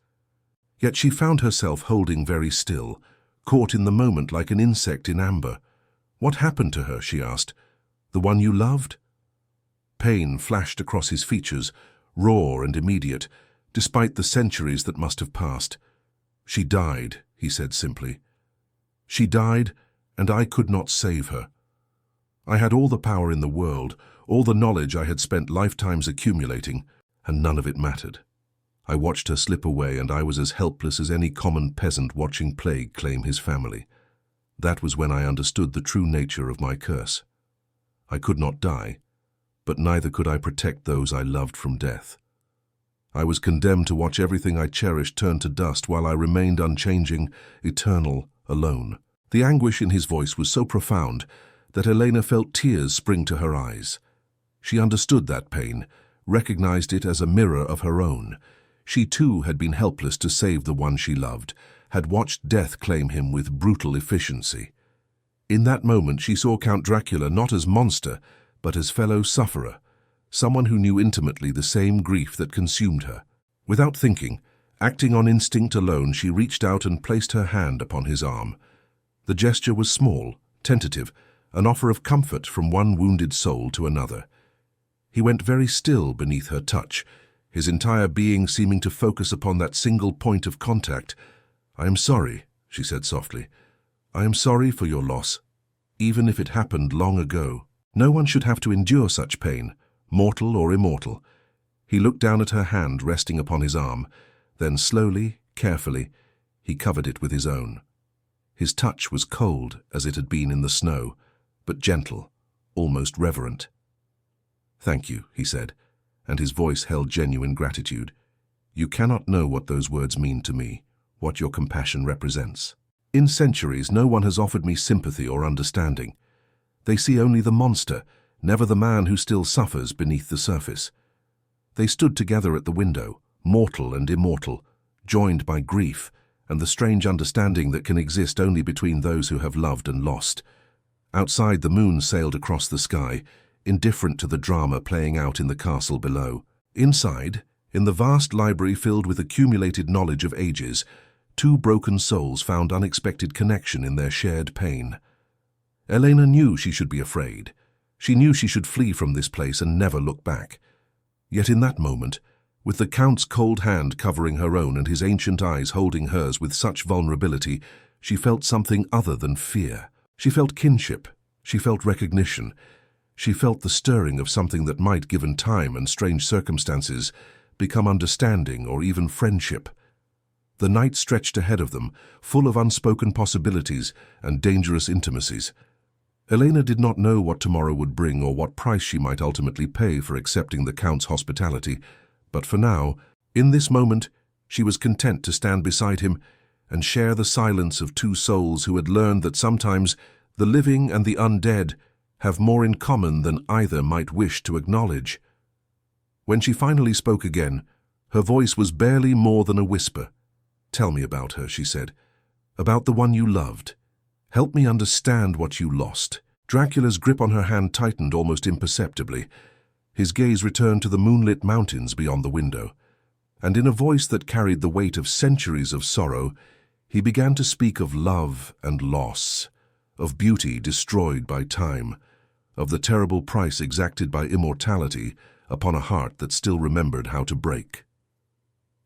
Yet she found herself holding very still, caught in the moment like an insect in amber. "What happened to her?" she asked. "The one you loved?" Pain flashed across his features, raw and immediate, despite the centuries that must have passed. "She died," he said simply. She died, and I could not save her. I had all the power in the world, all the knowledge I had spent lifetimes accumulating, and none of it mattered. I watched her slip away, and I was as helpless as any common peasant watching plague claim his family. That was when I understood the true nature of my curse. I could not die, but neither could I protect those I loved from death. I was condemned to watch everything I cherished turn to dust while I remained unchanging, eternal, alone. The anguish in his voice was so profound that Elena felt tears spring to her eyes. She understood that pain, recognized it as a mirror of her own. She too had been helpless to save the one she loved, had watched death claim him with brutal efficiency. In that moment she saw Count Dracula not as monster, but as fellow sufferer, someone who knew intimately the same grief that consumed her. Without thinking, acting on instinct alone, she reached out and placed her hand upon his arm. The gesture was small, tentative, an offer of comfort from one wounded soul to another. He went very still beneath her touch, his entire being seeming to focus upon that single point of contact. "I am sorry," she said softly. "I am sorry for your loss, even if it happened long ago. No one should have to endure such pain, mortal or immortal." He looked down at her hand resting upon his arm, then slowly, carefully, he covered it with his own. His touch was cold as it had been in the snow, but gentle, almost reverent. "Thank you," he said, and his voice held genuine gratitude. "You cannot know what those words mean to me, what your compassion represents. In centuries, no one has offered me sympathy or understanding. They see only the monster, never the man who still suffers beneath the surface." They stood together at the window, mortal and immortal, joined by grief and the strange understanding that can exist only between those who have loved and lost. Outside, the moon sailed across the sky, indifferent to the drama playing out in the castle below. Inside, in the vast library filled with accumulated knowledge of ages, two broken souls found unexpected connection in their shared pain. Elena knew she should be afraid. She knew she should flee from this place and never look back. Yet in that moment, with the Count's cold hand covering her own and his ancient eyes holding hers with such vulnerability, she felt something other than fear. She felt kinship. She felt recognition. She felt the stirring of something that might, given time and strange circumstances, become understanding or even friendship. The night stretched ahead of them, full of unspoken possibilities and dangerous intimacies. Elena did not know what tomorrow would bring or what price she might ultimately pay for accepting the Count's hospitality, but for now, in this moment, she was content to stand beside him and share the silence of two souls who had learned that sometimes the living and the undead have more in common than either might wish to acknowledge. When she finally spoke again, her voice was barely more than a whisper. "Tell me about her," she said. "About the one you loved. Help me understand what you lost." Dracula's grip on her hand tightened almost imperceptibly. His gaze returned to the moonlit mountains beyond the window, and in a voice that carried the weight of centuries of sorrow, he began to speak of love and loss, of beauty destroyed by time, of the terrible price exacted by immortality upon a heart that still remembered how to break.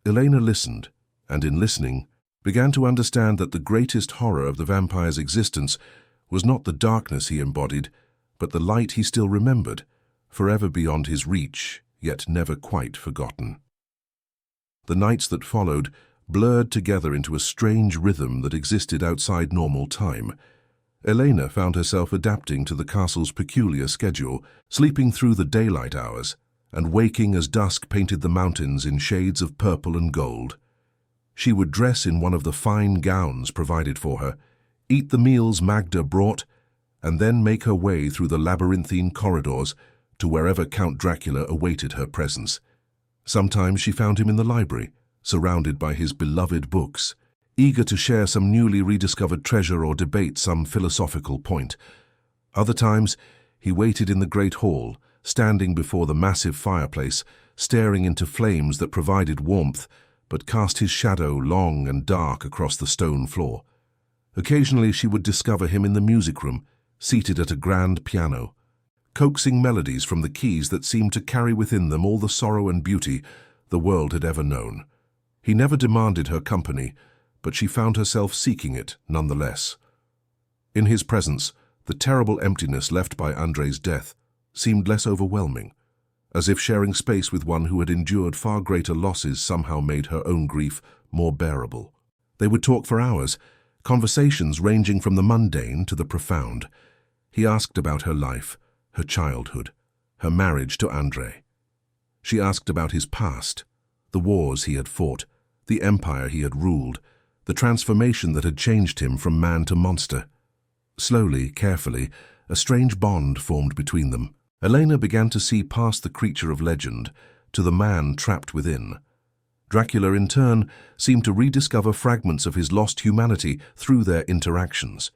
Elena listened, and in listening, began to understand that the greatest horror of the vampire's existence was not the darkness he embodied, but the light he still remembered, forever beyond his reach, yet never quite forgotten. The nights that followed blurred together into a strange rhythm that existed outside normal time. Elena found herself adapting to the castle's peculiar schedule, sleeping through the daylight hours, and waking as dusk painted the mountains in shades of purple and gold. She would dress in one of the fine gowns provided for her, eat the meals Magda brought, and then make her way through the labyrinthine corridors to wherever Count Dracula awaited her presence. Sometimes she found him in the library, surrounded by his beloved books, eager to share some newly rediscovered treasure or debate some philosophical point. Other times, he waited in the great hall, standing before the massive fireplace, staring into flames that provided warmth, but cast his shadow long and dark across the stone floor. Occasionally she would discover him in the music room, seated at a grand piano, coaxing melodies from the keys that seemed to carry within them all the sorrow and beauty the world had ever known. He never demanded her company, but she found herself seeking it nonetheless. In his presence, the terrible emptiness left by Andrei's death seemed less overwhelming, as if sharing space with one who had endured far greater losses somehow made her own grief more bearable. They would talk for hours, conversations ranging from the mundane to the profound. He asked about her life, her childhood, her marriage to Andrei. She asked about his past, the wars he had fought, the empire he had ruled, the transformation that had changed him from man to monster. Slowly, carefully, a strange bond formed between them. Elena began to see past the creature of legend to the man trapped within. Dracula, in turn, seemed to rediscover fragments of his lost humanity through their interactions.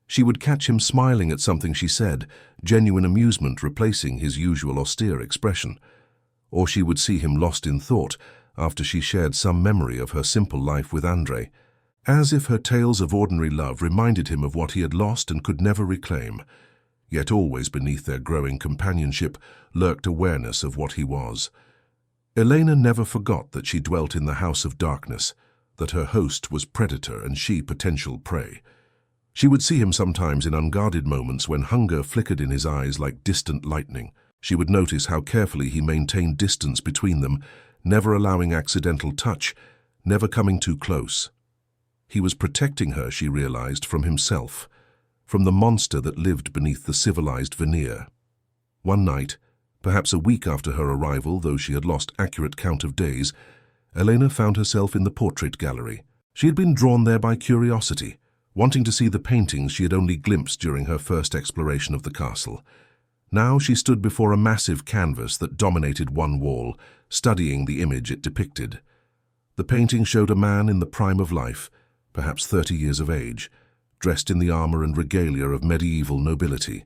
She would catch him smiling at something she said, genuine amusement replacing his usual austere expression. Or she would see him lost in thought after she shared some memory of her simple life with Andrei, as if her tales of ordinary love reminded him of what he had lost and could never reclaim. Yet always beneath their growing companionship lurked awareness of what he was. Elena never forgot that she dwelt in the house of darkness, that her host was predator and she potential prey. She would see him sometimes in unguarded moments when hunger flickered in his eyes like distant lightning. She would notice how carefully he maintained distance between them, never allowing accidental touch, never coming too close. He was protecting her, she realized, from himself, from the monster that lived beneath the civilized veneer. One night, perhaps a week after her arrival, though she had lost accurate count of days, Elena found herself in the portrait gallery. She had been drawn there by curiosity, wanting to see the paintings she had only glimpsed during her first exploration of the castle. Now she stood before a massive canvas that dominated one wall, studying the image it depicted. The painting showed a man in the prime of life, perhaps 30 years of age, dressed in the armor and regalia of medieval nobility.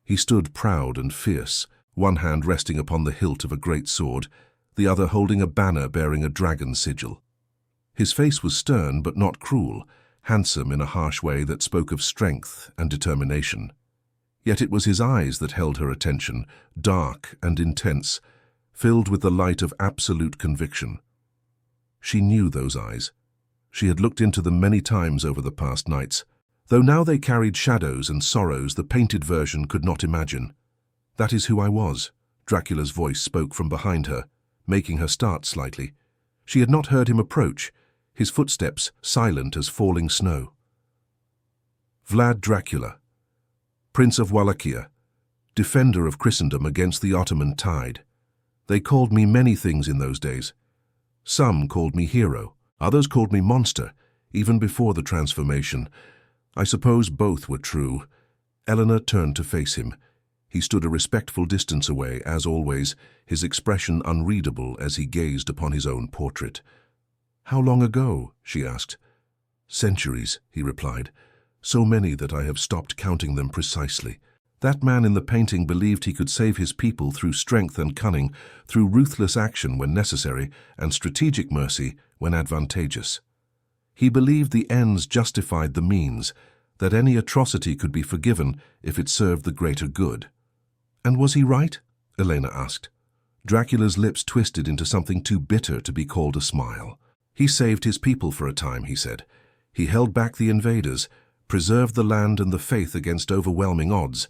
He stood proud and fierce, one hand resting upon the hilt of a great sword, the other holding a banner bearing a dragon sigil. His face was stern but not cruel, handsome in a harsh way that spoke of strength and determination. Yet it was his eyes that held her attention, dark and intense, filled with the light of absolute conviction. She knew those eyes. She had looked into them many times over the past nights, though now they carried shadows and sorrows the painted version could not imagine. "That is who I was," Dracula's voice spoke from behind her, making her start slightly. She had not heard him approach, his footsteps silent as falling snow. Vlad Dracula, Prince of Wallachia, defender of Christendom against the Ottoman tide. They called me many things in those days. Some called me hero, others called me monster, even before the transformation. I suppose both were true. Eleanor turned to face him. He stood a respectful distance away, as always, his expression unreadable as he gazed upon his own portrait. "How long ago?" she asked. "Centuries," he replied. "So many that I have stopped counting them precisely. That man in the painting believed he could save his people through strength and cunning, through ruthless action when necessary, and strategic mercy when advantageous. He believed the ends justified the means, that any atrocity could be forgiven if it served the greater good." "And was he right?" Elena asked. Dracula's lips twisted into something too bitter to be called a smile. "He saved his people for a time," he said. "He held back the invaders, preserved the land and the faith against overwhelming odds.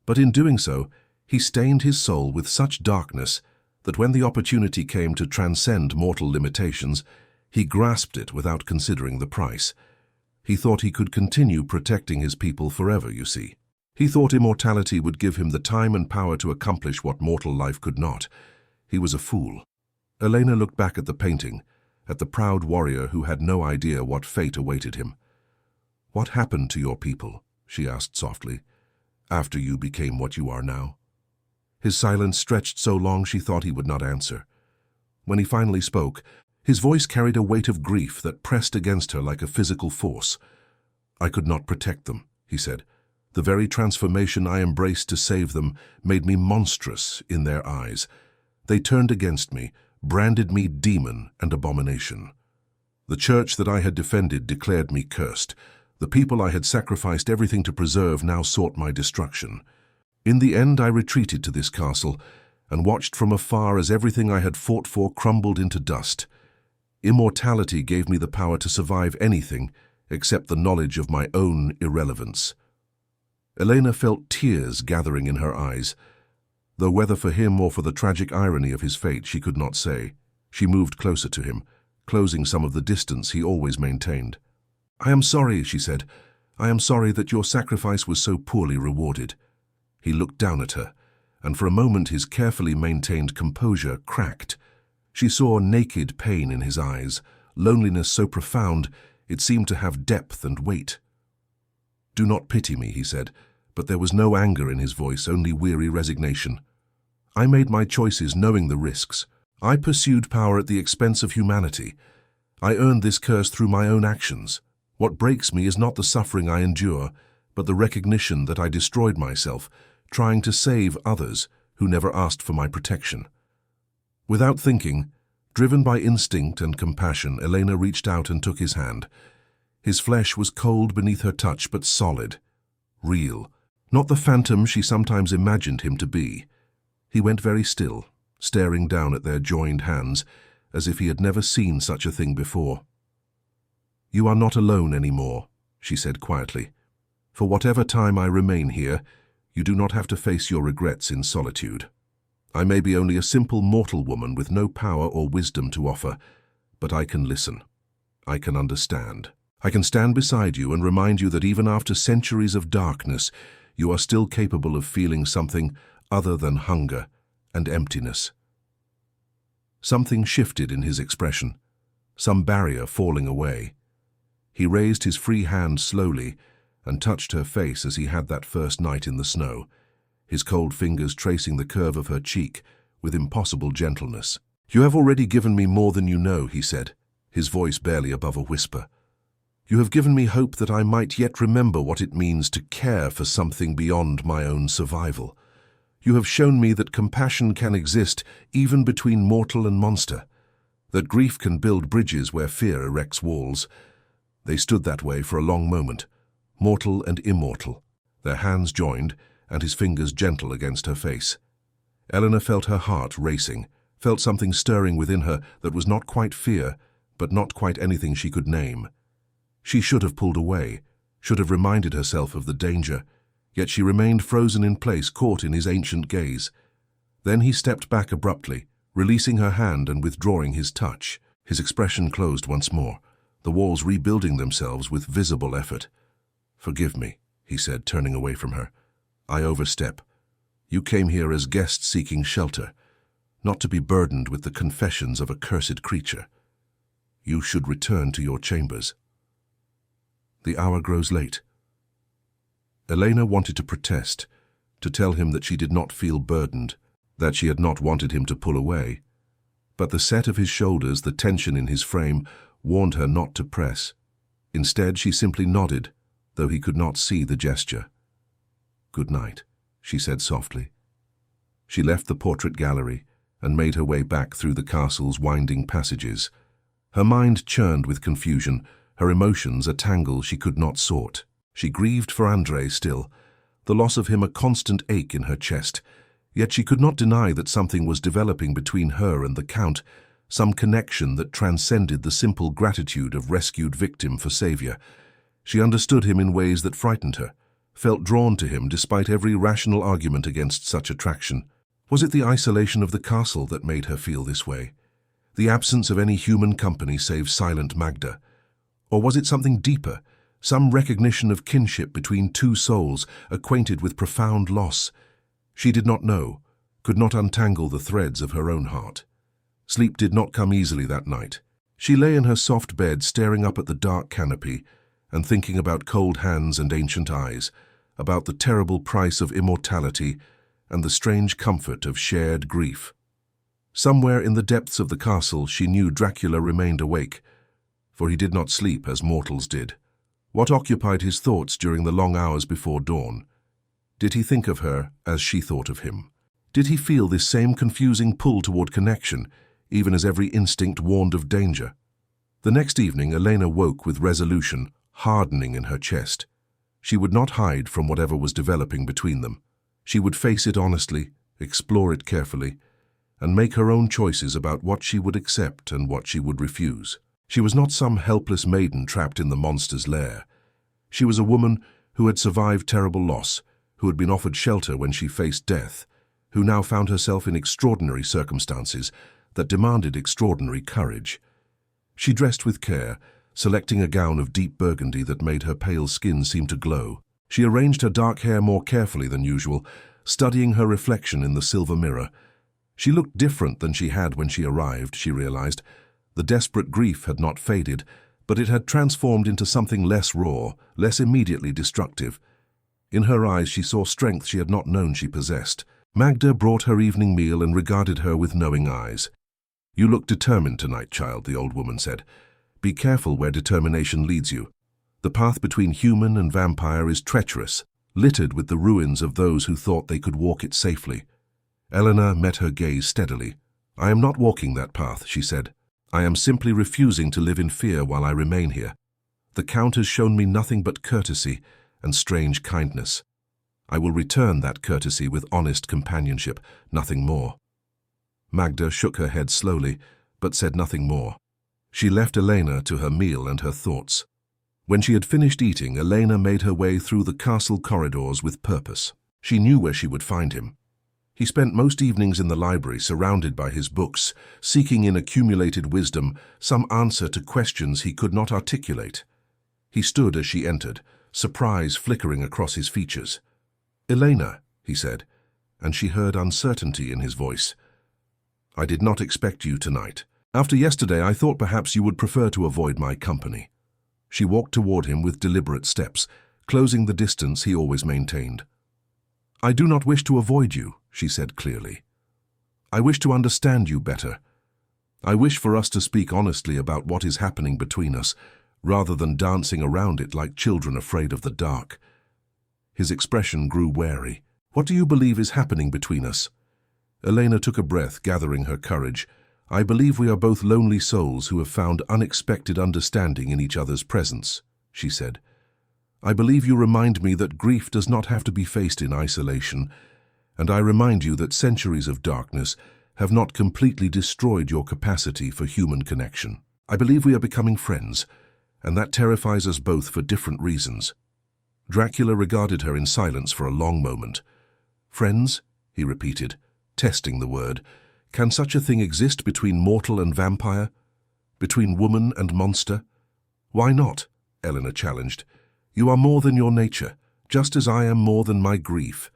But in doing so, he stained his soul with such darkness that when the opportunity came to transcend mortal limitations, he grasped it without considering the price. He thought he could continue protecting his people forever, you see. He thought immortality would give him the time and power to accomplish what mortal life could not. He was a fool." Elena looked back at the painting, at the proud warrior who had no idea what fate awaited him. "What happened to your people?" she asked softly, "after you became what you are now?" His silence stretched so long she thought he would not answer. When he finally spoke, his voice carried a weight of grief that pressed against her like a physical force. "I could not protect them," he said. "The very transformation I embraced to save them made me monstrous in their eyes. They turned against me, branded me demon and abomination. The church that I had defended declared me cursed. The people I had sacrificed everything to preserve now sought my destruction. In the end, I retreated to this castle and watched from afar as everything I had fought for crumbled into dust. Immortality gave me the power to survive anything except the knowledge of my own irrelevance. Elena felt tears gathering in her eyes, though whether for him or for the tragic irony of his fate she could not say. She moved closer to him, closing some of the distance he always maintained. "I am sorry," she said. "I am sorry that your sacrifice was so poorly rewarded." He looked down at her, and for a moment his carefully maintained composure cracked. She saw naked pain in his eyes, loneliness so profound it seemed to have depth and weight. "Do not pity me," he said, but there was no anger in his voice, only weary resignation. "I made my choices knowing the risks. I pursued power at the expense of humanity. I earned this curse through my own actions. What breaks me is not the suffering I endure, but the recognition that I destroyed myself, trying to save others who never asked for my protection." Without thinking, driven by instinct and compassion, Elena reached out and took his hand. His flesh was cold beneath her touch, but solid, real, not the phantom she sometimes imagined him to be. He went very still, staring down at their joined hands, as if he had never seen such a thing before. "You are not alone anymore," she said quietly. "For whatever time I remain here, you do not have to face your regrets in solitude. I may be only a simple mortal woman with no power or wisdom to offer, but I can listen. I can understand. I can stand beside you and remind you that even after centuries of darkness, you are still capable of feeling something other than hunger and emptiness." Something shifted in his expression, some barrier falling away. He raised his free hand slowly and touched her face as he had that first night in the snow, his cold fingers tracing the curve of her cheek with impossible gentleness. "You have already given me more than you know," he said, his voice barely above a whisper. "You have given me hope that I might yet remember what it means to care for something beyond my own survival. You have shown me that compassion can exist even between mortal and monster, that grief can build bridges where fear erects walls." They stood that way for a long moment, mortal and immortal, their hands joined and his fingers gentle against her face. Elena felt her heart racing, felt something stirring within her that was not quite fear, but not quite anything she could name. She should have pulled away, should have reminded herself of the danger, yet she remained frozen in place, caught in his ancient gaze. Then he stepped back abruptly, releasing her hand and withdrawing his touch. His expression closed once more, the walls rebuilding themselves with visible effort. "Forgive me," he said, turning away from her. "I overstep. You came here as guests seeking shelter, not to be burdened with the confessions of a cursed creature. You should return to your chambers." The hour grows late. Elena wanted to protest, to tell him that she did not feel burdened, that she had not wanted him to pull away. But the set of his shoulders, the tension in his frame, warned her not to press. Instead, she simply nodded, though he could not see the gesture. "Good night," she said softly. She left the portrait gallery and made her way back through the castle's winding passages. Her mind churned with confusion, her emotions a tangle she could not sort. She grieved for Andrei still, the loss of him a constant ache in her chest, yet she could not deny that something was developing between her and the Count, some connection that transcended the simple gratitude of rescued victim for savior. She understood him in ways that frightened her, felt drawn to him despite every rational argument against such attraction. Was it the isolation of the castle that made her feel this way? The absence of any human company save silent Magda? Or was it something deeper, some recognition of kinship between two souls acquainted with profound loss? She did not know, could not untangle the threads of her own heart. Sleep did not come easily that night. She lay in her soft bed staring up at the dark canopy and thinking about cold hands and ancient eyes, about the terrible price of immortality and the strange comfort of shared grief. Somewhere in the depths of the castle she knew Dracula remained awake, for he did not sleep as mortals did. What occupied his thoughts during the long hours before dawn? Did he think of her as she thought of him? Did he feel this same confusing pull toward connection, even as every instinct warned of danger? The next evening, Elena woke with resolution hardening in her chest. She would not hide from whatever was developing between them. She would face it honestly, explore it carefully, and make her own choices about what she would accept and what she would refuse. She was not some helpless maiden trapped in the monster's lair. She was a woman who had survived terrible loss, who had been offered shelter when she faced death, who now found herself in extraordinary circumstances that demanded extraordinary courage. She dressed with care, selecting a gown of deep burgundy that made her pale skin seem to glow. She arranged her dark hair more carefully than usual, studying her reflection in the silver mirror. She looked different than she had when she arrived, she realized. The desperate grief had not faded, but it had transformed into something less raw, less immediately destructive. In her eyes she saw strength she had not known she possessed. Magda brought her evening meal and regarded her with knowing eyes. "You look determined tonight, child," the old woman said. "Be careful where determination leads you. The path between human and vampire is treacherous, littered with the ruins of those who thought they could walk it safely." Eleanor met her gaze steadily. "I am not walking that path," she said. "I am simply refusing to live in fear while I remain here. The Count has shown me nothing but courtesy and strange kindness. I will return that courtesy with honest companionship, nothing more." Magda shook her head slowly, but said nothing more. She left Elena to her meal and her thoughts. When she had finished eating, Elena made her way through the castle corridors with purpose. She knew where she would find him. He spent most evenings in the library, surrounded by his books, seeking in accumulated wisdom some answer to questions he could not articulate. He stood as she entered, surprise flickering across his features. "Elena," he said, and she heard uncertainty in his voice. "I did not expect you tonight. After yesterday, I thought perhaps you would prefer to avoid my company." She walked toward him with deliberate steps, closing the distance he always maintained. "I do not wish to avoid you," she said clearly. "I wish to understand you better. I wish for us to speak honestly about what is happening between us, rather than dancing around it like children afraid of the dark." His expression grew wary. "What do you believe is happening between us?" Elena took a breath, gathering her courage. "I believe we are both lonely souls who have found unexpected understanding in each other's presence," she said. "I believe you remind me that grief does not have to be faced in isolation, and I remind you that centuries of darkness have not completely destroyed your capacity for human connection. I believe we are becoming friends, and that terrifies us both for different reasons." Dracula regarded her in silence for a long moment. "Friends?" he repeated, testing the word. "Can such a thing exist between mortal and vampire? Between woman and monster?" "Why not?" Eleanor challenged. "You are more than your nature, just as I am more than my grief.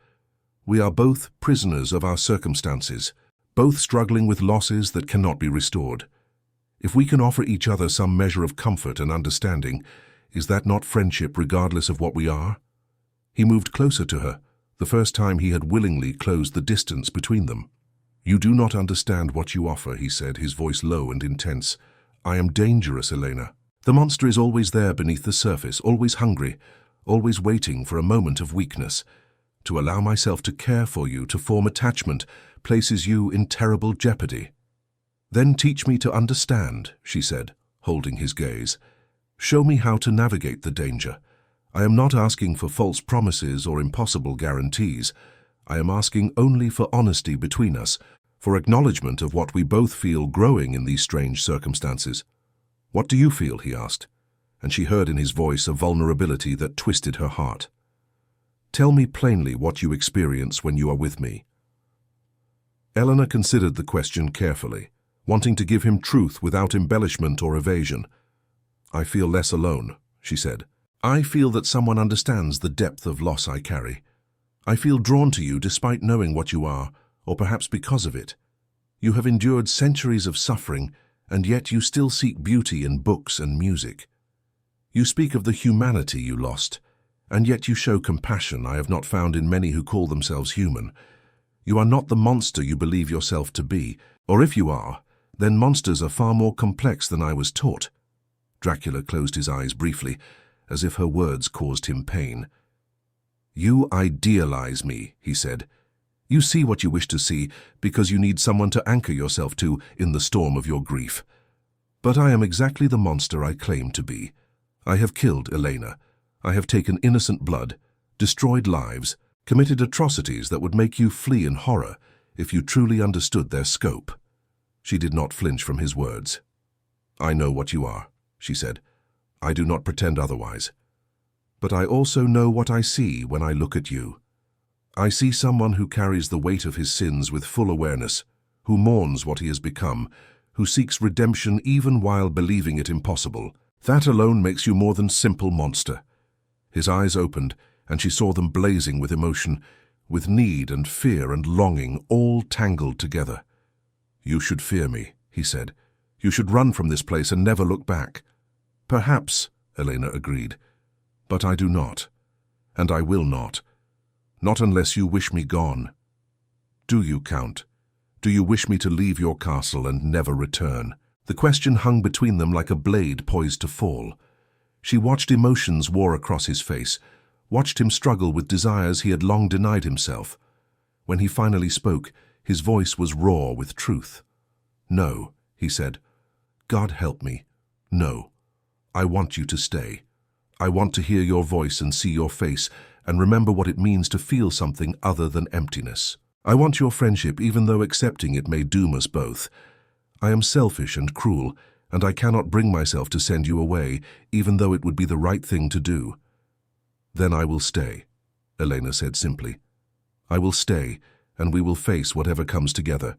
We are both prisoners of our circumstances, both struggling with losses that cannot be restored. If we can offer each other some measure of comfort and understanding, is that not friendship regardless of what we are?" He moved closer to her, the first time he had willingly closed the distance between them. "You do not understand what you offer," he said, his voice low and intense. "I am dangerous, Elena. The monster is always there beneath the surface, always hungry, always waiting for a moment of weakness. To allow myself to care for you, to form attachment, places you in terrible jeopardy." "Then teach me to understand," she said, holding his gaze. "Show me how to navigate the danger. I am not asking for false promises or impossible guarantees. I am asking only for honesty between us, for acknowledgement of what we both feel growing in these strange circumstances." "What do you feel?" he asked, and she heard in his voice a vulnerability that twisted her heart. "Tell me plainly what you experience when you are with me." Eleanor considered the question carefully, wanting to give him truth without embellishment or evasion. "I feel less alone," she said. "I feel that someone understands the depth of loss I carry. I feel drawn to you despite knowing what you are, or perhaps because of it. You have endured centuries of suffering, and yet you still seek beauty in books and music. You speak of the humanity you lost, and yet you show compassion I have not found in many who call themselves human. You are not the monster you believe yourself to be, or if you are, then monsters are far more complex than I was taught." Dracula closed his eyes briefly, as if her words caused him pain. "You idealize me," he said. "You see what you wish to see because you need someone to anchor yourself to in the storm of your grief. But I am exactly the monster I claim to be. I have killed Elena. I have taken innocent blood, destroyed lives, committed atrocities that would make you flee in horror, if you truly understood their scope. She did not flinch from his words. I know what you are, she said. I do not pretend otherwise. But I also know what I see when I look at you. I see someone who carries the weight of his sins with full awareness, who mourns what he has become, who seeks redemption even while believing it impossible. That alone makes you more than simple monster. His eyes opened, and she saw them blazing with emotion, with need and fear and longing all tangled together. You should fear me, he said. You should run from this place and never look back. Perhaps, Elena agreed, but I do not, and I will not. Not unless you wish me gone. Do you, Count? Do you wish me to leave your castle and never return? The question hung between them like a blade poised to fall. She watched emotions war across his face, watched him struggle with desires he had long denied himself. When he finally spoke, his voice was raw with truth. No, he said. God help me. No. I want you to stay. I want to hear your voice and see your face and remember what it means to feel something other than emptiness. I want your friendship even though accepting it may doom us both. I am selfish and cruel, and I cannot bring myself to send you away, even though it would be the right thing to do. Then I will stay, Elena said simply. I will stay, and we will face whatever comes together,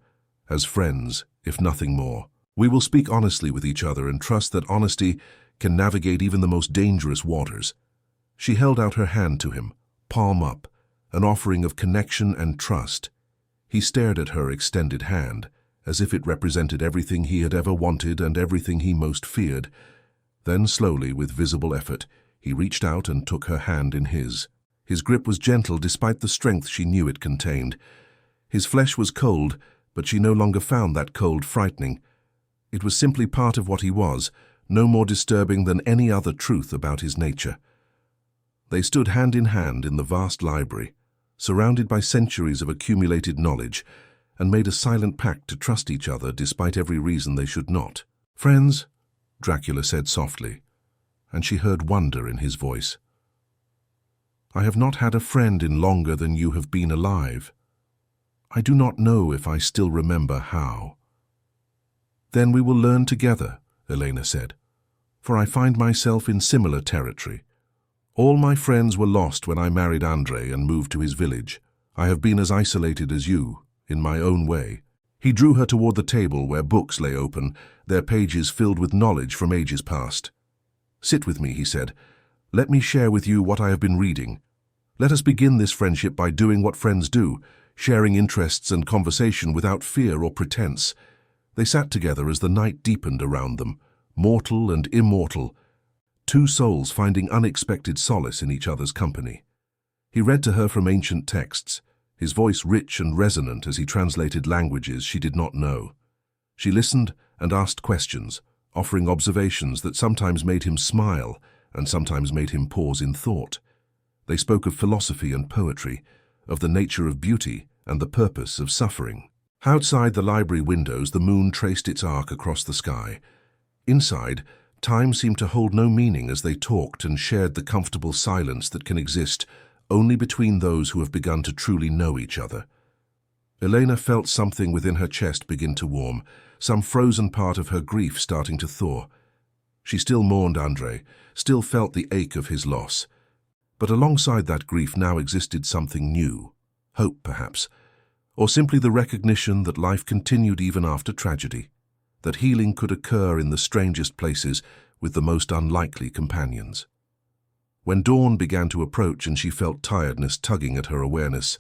as friends, if nothing more. We will speak honestly with each other and trust that honesty can navigate even the most dangerous waters. She held out her hand to him, palm up, an offering of connection and trust. He stared at her extended hand, as if it represented everything he had ever wanted and everything he most feared. Then slowly, with visible effort, he reached out and took her hand in his. His grip was gentle despite the strength she knew it contained. His flesh was cold, but she no longer found that cold frightening. It was simply part of what he was, no more disturbing than any other truth about his nature. They stood hand in hand in the vast library, surrounded by centuries of accumulated knowledge, and made a silent pact to trust each other despite every reason they should not. Friends, Dracula said softly, and she heard wonder in his voice. I have not had a friend in longer than you have been alive. I do not know if I still remember how. Then we will learn together, Elena said, for I find myself in similar territory. All my friends were lost when I married Andrei and moved to his village. I have been as isolated as you, in my own way. He drew her toward the table where books lay open, their pages filled with knowledge from ages past. Sit with me, he said. Let me share with you what I have been reading. Let us begin this friendship by doing what friends do, sharing interests and conversation without fear or pretense. They sat together as the night deepened around them, mortal and immortal, two souls finding unexpected solace in each other's company. He read to her from ancient texts, his voice rich and resonant as he translated languages she did not know. She listened and asked questions, offering observations that sometimes made him smile and sometimes made him pause in thought. They spoke of philosophy and poetry, of the nature of beauty and the purpose of suffering. Outside the library windows, the moon traced its arc across the sky. Inside, time seemed to hold no meaning as they talked and shared the comfortable silence that can exist only between those who have begun to truly know each other. Elena felt something within her chest begin to warm, some frozen part of her grief starting to thaw. She still mourned Andrei, still felt the ache of his loss. But alongside that grief now existed something new, hope perhaps, or simply the recognition that life continued even after tragedy, that healing could occur in the strangest places with the most unlikely companions. When dawn began to approach and she felt tiredness tugging at her awareness,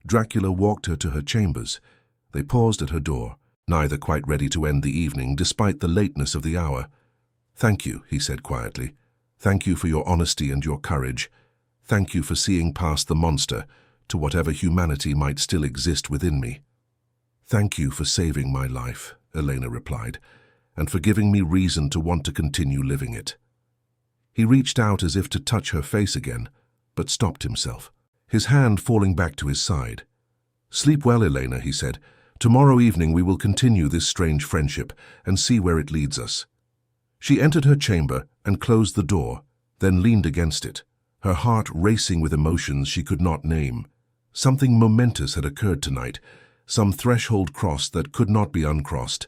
Dracula walked her to her chambers. They paused at her door, neither quite ready to end the evening despite the lateness of the hour. Thank you, he said quietly. Thank you for your honesty and your courage. Thank you for seeing past the monster to whatever humanity might still exist within me. Thank you for saving my life, Elena replied, and for giving me reason to want to continue living it. He reached out as if to touch her face again, but stopped himself, his hand falling back to his side. Sleep well, Elena, he said. Tomorrow evening we will continue this strange friendship and see where it leads us. She entered her chamber and closed the door, then leaned against it, her heart racing with emotions she could not name. Something momentous had occurred tonight, some threshold crossed that could not be uncrossed.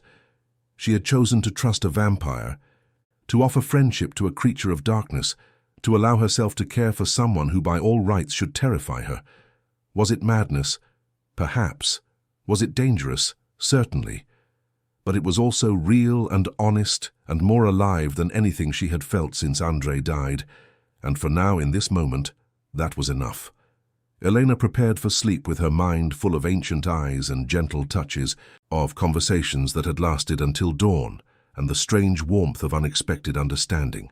She had chosen to trust a vampire, to offer friendship to a creature of darkness, to allow herself to care for someone who by all rights should terrify her. Was it madness? Perhaps. Was it dangerous? Certainly. But it was also real and honest and more alive than anything she had felt since Andrei died, and for now, in this moment, that was enough. Elena prepared for sleep with her mind full of ancient eyes and gentle touches, of conversations that had lasted until dawn, and the strange warmth of unexpected understanding.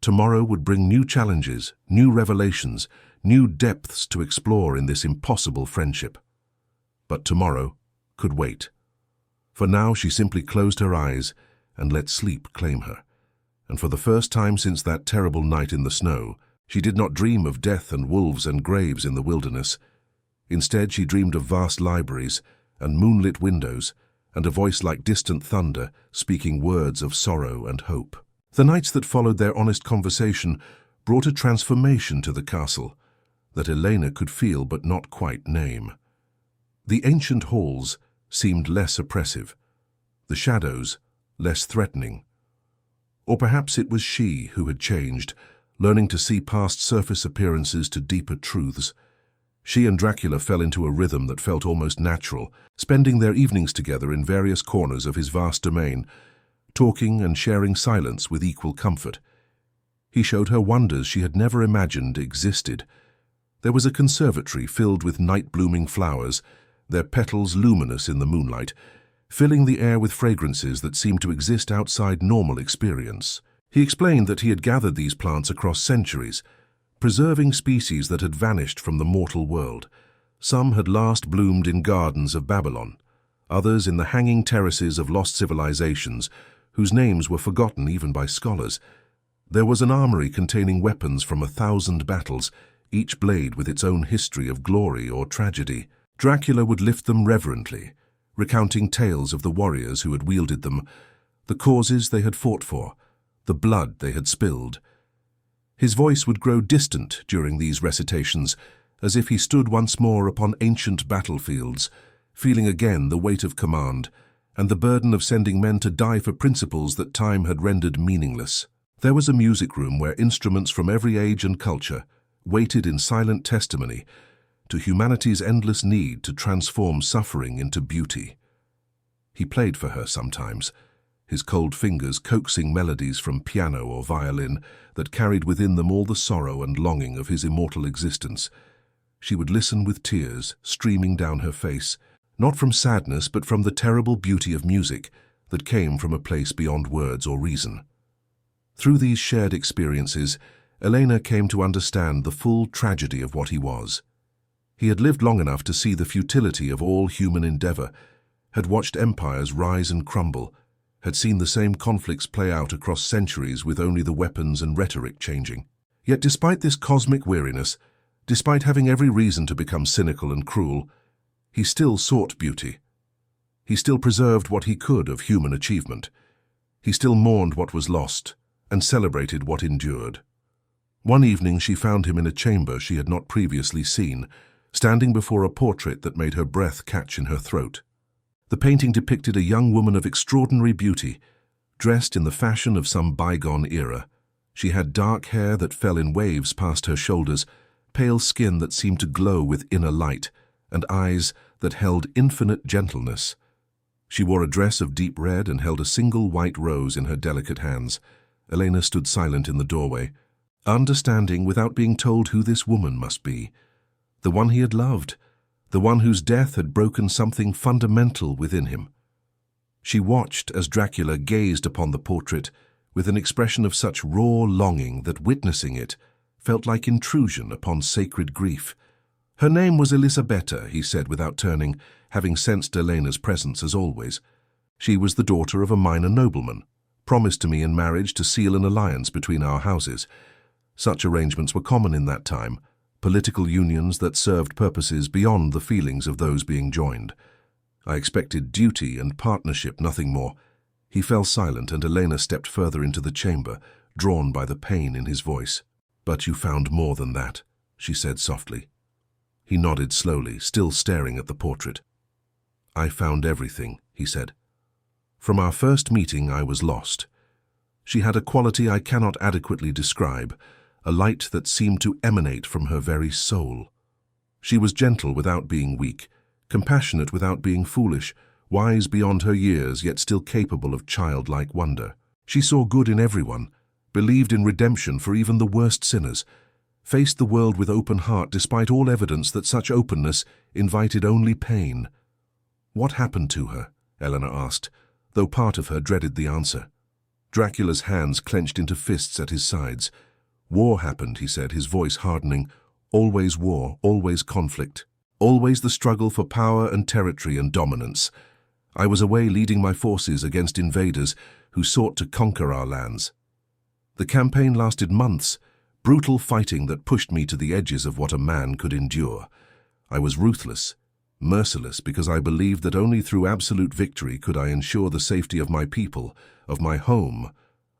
Tomorrow would bring new challenges, new revelations, new depths to explore in this impossible friendship. But tomorrow could wait. For now she simply closed her eyes and let sleep claim her. And for the first time since that terrible night in the snow, she did not dream of death and wolves and graves in the wilderness. Instead, she dreamed of vast libraries and moonlit windows and a voice like distant thunder speaking words of sorrow and hope. The nights that followed their honest conversation brought a transformation to the castle that Elena could feel but not quite name. The ancient halls seemed less oppressive, the shadows less threatening. Or perhaps it was she who had changed, learning to see past surface appearances to deeper truths. She and Dracula fell into a rhythm that felt almost natural, spending their evenings together in various corners of his vast domain, talking and sharing silence with equal comfort. He showed her wonders she had never imagined existed. There was a conservatory filled with night-blooming flowers, their petals luminous in the moonlight, filling the air with fragrances that seemed to exist outside normal experience. He explained that he had gathered these plants across centuries, preserving species that had vanished from the mortal world. Some had last bloomed in gardens of Babylon, others in the hanging terraces of lost civilizations, whose names were forgotten even by scholars. There was an armory containing weapons from 1,000 battles, each blade with its own history of glory or tragedy. Dracula would lift them reverently, recounting tales of the warriors who had wielded them, the causes they had fought for, the blood they had spilled. His voice would grow distant during these recitations, as if he stood once more upon ancient battlefields, feeling again the weight of command and the burden of sending men to die for principles that time had rendered meaningless. There was a music room where instruments from every age and culture waited in silent testimony to humanity's endless need to transform suffering into beauty. He played for her sometimes, his cold fingers coaxing melodies from piano or violin that carried within them all the sorrow and longing of his immortal existence. She would listen with tears streaming down her face, not from sadness but from the terrible beauty of music that came from a place beyond words or reason. Through these shared experiences, Elena came to understand the full tragedy of what he was. He had lived long enough to see the futility of all human endeavor, had watched empires rise and crumble, had seen the same conflicts play out across centuries with only the weapons and rhetoric changing. Yet despite this cosmic weariness, despite having every reason to become cynical and cruel, he still sought beauty. He still preserved what he could of human achievement. He still mourned what was lost and celebrated what endured. One evening she found him in a chamber she had not previously seen, standing before a portrait that made her breath catch in her throat. The painting depicted a young woman of extraordinary beauty, dressed in the fashion of some bygone era. She had dark hair that fell in waves past her shoulders, pale skin that seemed to glow with inner light, and eyes that held infinite gentleness. She wore a dress of deep red and held a single white rose in her delicate hands. Elena stood silent in the doorway, understanding without being told who this woman must be. The one he had loved, the one whose death had broken something fundamental within him. She watched as Dracula gazed upon the portrait with an expression of such raw longing that witnessing it felt like intrusion upon sacred grief. Her name was Elisabetta, he said without turning, having sensed Elena's presence as always. She was the daughter of a minor nobleman, promised to me in marriage to seal an alliance between our houses. Such arrangements were common in that time, political unions that served purposes beyond the feelings of those being joined. I expected duty and partnership, nothing more. He fell silent, and Elena stepped further into the chamber, drawn by the pain in his voice. "But you found more than that," she said softly. He nodded slowly, still staring at the portrait. "I found everything," he said. "From our first meeting I was lost. She had a quality I cannot adequately describe, a light that seemed to emanate from her very soul. She was gentle without being weak, compassionate without being foolish, wise beyond her years yet still capable of childlike wonder. She saw good in everyone, believed in redemption for even the worst sinners, faced the world with open heart despite all evidence that such openness invited only pain." "What happened to her?" Eleanor asked, though part of her dreaded the answer. Dracula's hands clenched into fists at his sides. "War happened," he said, his voice hardening. "Always war, always conflict, always the struggle for power and territory and dominance. I was away leading my forces against invaders who sought to conquer our lands. The campaign lasted months, brutal fighting that pushed me to the edges of what a man could endure. I was ruthless, merciless, because I believed that only through absolute victory could I ensure the safety of my people, of my home,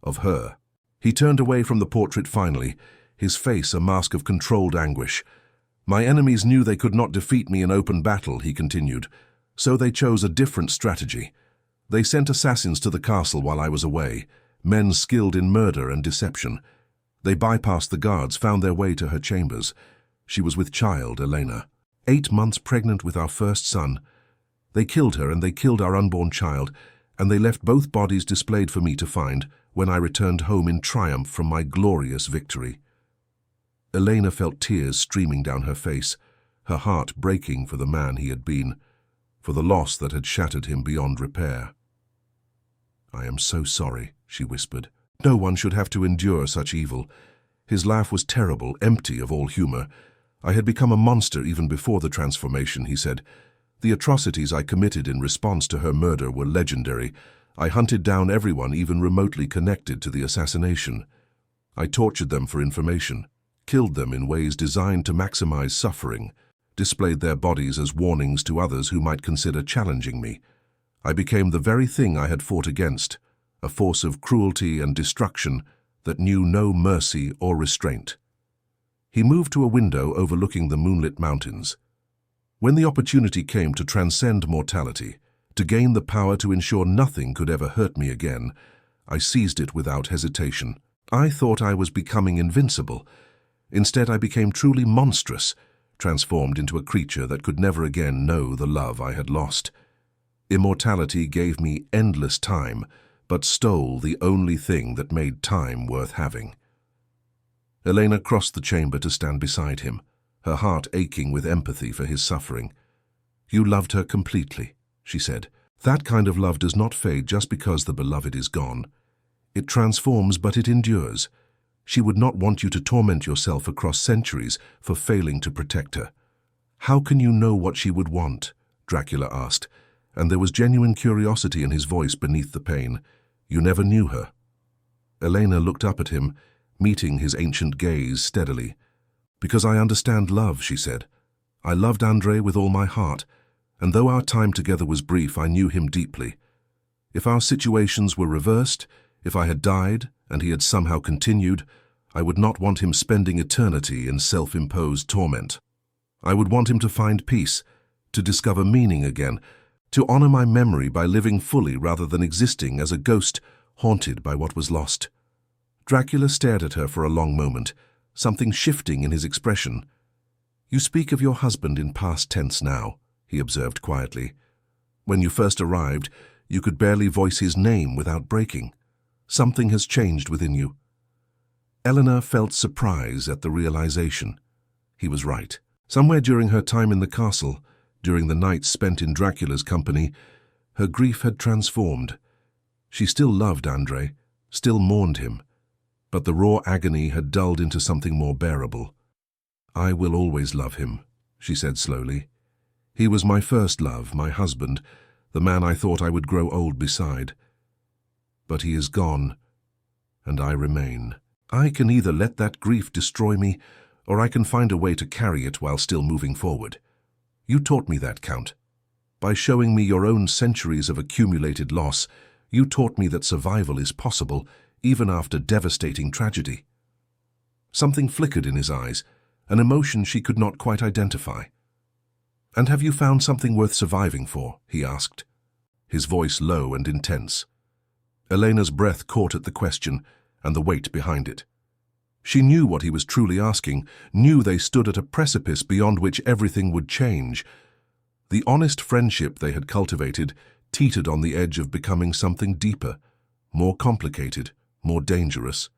of her." He turned away from the portrait finally, his face a mask of controlled anguish. "My enemies knew they could not defeat me in open battle," he continued, "so they chose a different strategy. They sent assassins to the castle while I was away, men skilled in murder and deception. They bypassed the guards, found their way to her chambers. She was with child, Elena, 8 months pregnant with our first son. They killed her and they killed our unborn child, and they left both bodies displayed for me to find when I returned home in triumph from my glorious victory." Elena felt tears streaming down her face, her heart breaking for the man he had been, for the loss that had shattered him beyond repair. "I am so sorry," she whispered. "No one should have to endure such evil." His laugh was terrible, empty of all humor. "I had become a monster even before the transformation," he said. "The atrocities I committed in response to her murder were legendary. I hunted down everyone even remotely connected to the assassination. I tortured them for information, killed them in ways designed to maximize suffering, displayed their bodies as warnings to others who might consider challenging me. I became the very thing I had fought against, a force of cruelty and destruction that knew no mercy or restraint." He moved to a window overlooking the moonlit mountains. "When the opportunity came to transcend mortality, to gain the power to ensure nothing could ever hurt me again, I seized it without hesitation. I thought I was becoming invincible. Instead, I became truly monstrous, transformed into a creature that could never again know the love I had lost. Immortality gave me endless time, but stole the only thing that made time worth having." Elena crossed the chamber to stand beside him, her heart aching with empathy for his suffering. "You loved her completely," she said. "That kind of love does not fade just because the beloved is gone. It transforms, but it endures. She would not want you to torment yourself across centuries for failing to protect her." "How can you know what she would want?" Dracula asked, and there was genuine curiosity in his voice beneath the pain. "You never knew her." Elena looked up at him, meeting his ancient gaze steadily. "Because I understand love," she said. "I loved Andre with all my heart, and though our time together was brief, I knew him deeply. If our situations were reversed, if I had died and he had somehow continued, I would not want him spending eternity in self-imposed torment. I would want him to find peace, to discover meaning again, to honor my memory by living fully rather than existing as a ghost haunted by what was lost." Dracula stared at her for a long moment, something shifting in his expression. "You speak of your husband in past tense now," he observed quietly. "When you first arrived, you could barely voice his name without breaking. Something has changed within you." Eleanor felt surprise at the realization. He was right. Somewhere during her time in the castle, during the nights spent in Dracula's company, her grief had transformed. She still loved Andre, still mourned him, but the raw agony had dulled into something more bearable. "I will always love him," she said slowly. "He was my first love, my husband, the man I thought I would grow old beside. But he is gone, and I remain. I can either let that grief destroy me, or I can find a way to carry it while still moving forward. You taught me that, Count. By showing me your own centuries of accumulated loss, you taught me that survival is possible, even after devastating tragedy." Something flickered in his eyes, an emotion she could not quite identify. "And have you found something worth surviving for?" he asked, his voice low and intense. Elena's breath caught at the question and the weight behind it. She knew what he was truly asking, knew they stood at a precipice beyond which everything would change. The honest friendship they had cultivated teetered on the edge of becoming something deeper, more complicated, more dangerous.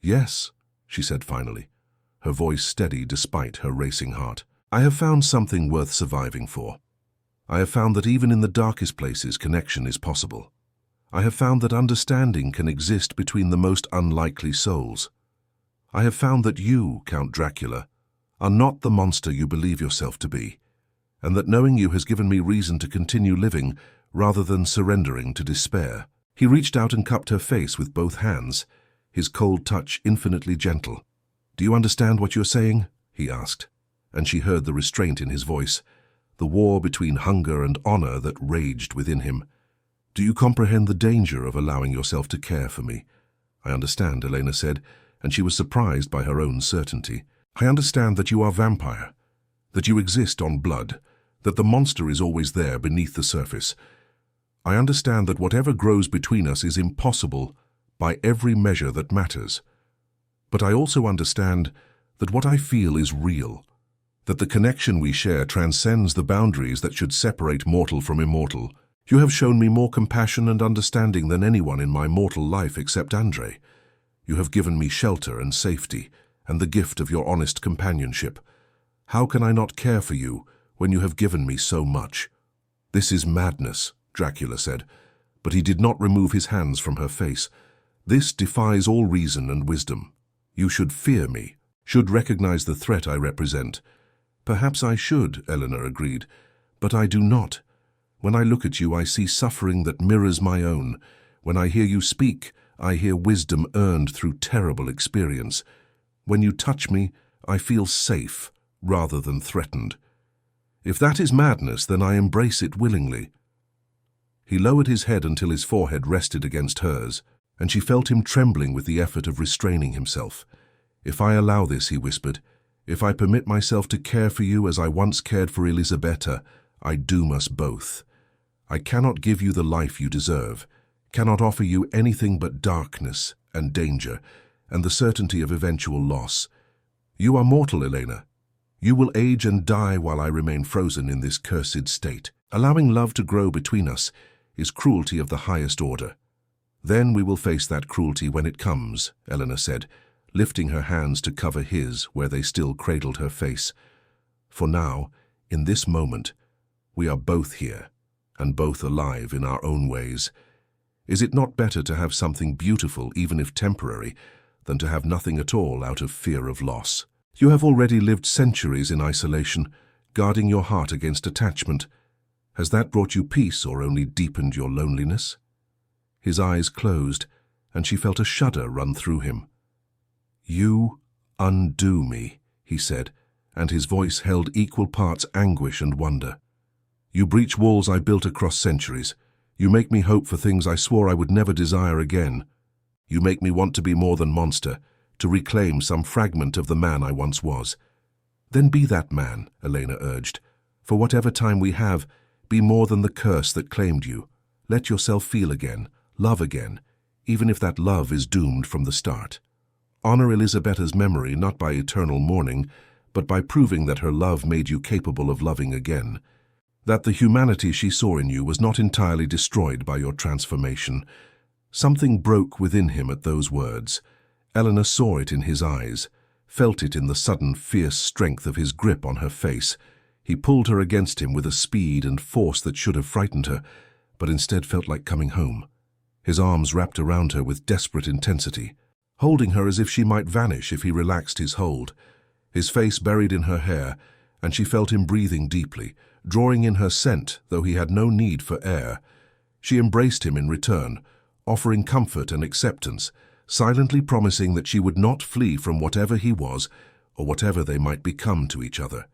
"Yes," she said finally, her voice steady despite her racing heart. "I have found something worth surviving for. I have found that even in the darkest places, connection is possible. I have found that understanding can exist between the most unlikely souls. I have found that you, Count Dracula, are not the monster you believe yourself to be, and that knowing you has given me reason to continue living rather than surrendering to despair." He reached out and cupped her face with both hands, his cold touch infinitely gentle. "Do you understand what you're saying?" he asked, and she heard the restraint in his voice, the war between hunger and honor that raged within him. "Do you comprehend the danger of allowing yourself to care for me?" "I understand," Elena said, and she was surprised by her own certainty. "I understand that you are vampire, that you exist on blood, that the monster is always there beneath the surface. I understand that whatever grows between us is impossible by every measure that matters. But I also understand that what I feel is real, that the connection we share transcends the boundaries that should separate mortal from immortal. You have shown me more compassion and understanding than anyone in my mortal life except Andre. You have given me shelter and safety, and the gift of your honest companionship. How can I not care for you when you have given me so much?" "This is madness," Dracula said, but he did not remove his hands from her face. "This defies all reason and wisdom. You should fear me, should recognize the threat I represent." "Perhaps I should," Eleanor agreed, "but I do not. When I look at you, I see suffering that mirrors my own. When I hear you speak, I hear wisdom earned through terrible experience. When you touch me, I feel safe rather than threatened. If that is madness, then I embrace it willingly." He lowered his head until his forehead rested against hers, and she felt him trembling with the effort of restraining himself. "If I allow this," he whispered, "if I permit myself to care for you as I once cared for Elisabetta, I doom us both. I cannot give you the life you deserve, cannot offer you anything but darkness and danger, and the certainty of eventual loss. You are mortal, Elena. You will age and die while I remain frozen in this cursed state. Allowing love to grow between us is cruelty of the highest order. Then we will face that cruelty when it comes," Eleanor said, lifting her hands to cover his where they still cradled her face. "For now, in this moment, we are both here, and both alive in our own ways. Is it not better to have something beautiful, even if temporary, than to have nothing at all out of fear of loss? You have already lived centuries in isolation, guarding your heart against attachment. Has that brought you peace or only deepened your loneliness?" His eyes closed, and she felt a shudder run through him. "You undo me," he said, and his voice held equal parts anguish and wonder. "You breach walls I built across centuries. You make me hope for things I swore I would never desire again. You make me want to be more than monster, to reclaim some fragment of the man I once was." "Then be that man," Elena urged. "For whatever time we have, be more than the curse that claimed you. Let yourself feel again, love again, even if that love is doomed from the start. Honor Elisabetta's memory not by eternal mourning, but by proving that her love made you capable of loving again. That the humanity she saw in you was not entirely destroyed by your transformation." Something broke within him at those words. Eleanor saw it in his eyes, felt it in the sudden fierce strength of his grip on her face. He pulled her against him with a speed and force that should have frightened her, but instead felt like coming home. His arms wrapped around her with desperate intensity, holding her as if she might vanish if he relaxed his hold. His face buried in her hair, and she felt him breathing deeply, drawing in her scent, though he had no need for air. She embraced him in return, offering comfort and acceptance, silently promising that she would not flee from whatever he was or whatever they might become to each other.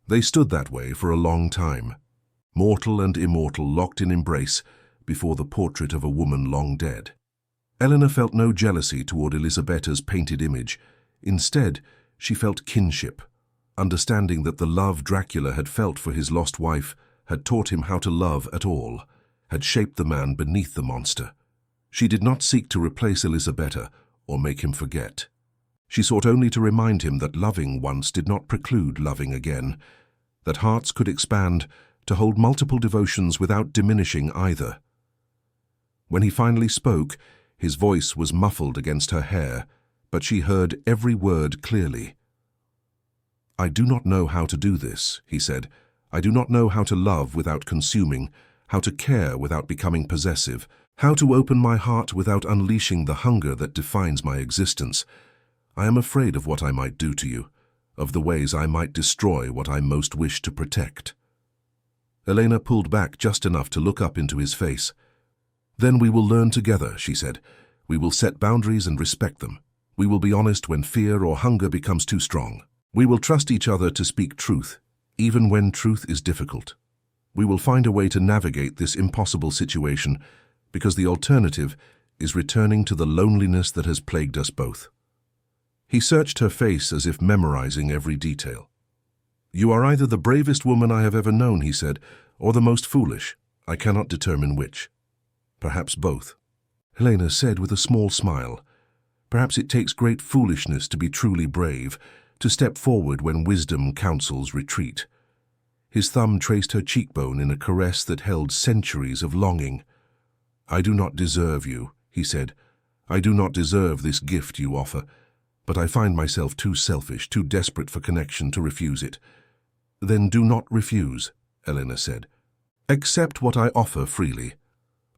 They stood that way for a long time, mortal and immortal locked in embrace before the portrait of a woman long dead. Eleanor felt no jealousy toward Elisabetta's painted image. Instead, she felt kinship, understanding that the love Dracula had felt for his lost wife had taught him how to love at all, had shaped the man beneath the monster. She did not seek to replace Elisabetta or make him forget. She sought only to remind him that loving once did not preclude loving again, that hearts could expand to hold multiple devotions without diminishing either. When he finally spoke, his voice was muffled against her hair, but she heard every word clearly. "I do not know how to do this," he said. "I do not know how to love without consuming, how to care without becoming possessive, how to open my heart without unleashing the hunger that defines my existence. I am afraid of what I might do to you, of the ways I might destroy what I most wish to protect." Elena pulled back just enough to look up into his face. "Then we will learn together," she said. "We will set boundaries and respect them. We will be honest when fear or hunger becomes too strong. We will trust each other to speak truth, even when truth is difficult. We will find a way to navigate this impossible situation, because the alternative is returning to the loneliness that has plagued us both." He searched her face as if memorizing every detail. "You are either the bravest woman I have ever known," he said, "or the most foolish. I cannot determine which. Perhaps both." Helena said with a small smile, "Perhaps it takes great foolishness to be truly brave, to step forward when wisdom counsels retreat." His thumb traced her cheekbone in a caress that held centuries of longing. "I do not deserve you," he said. "I do not deserve this gift you offer, but I find myself too selfish, too desperate for connection to refuse it." "Then do not refuse," Elena said. "Accept what I offer freely.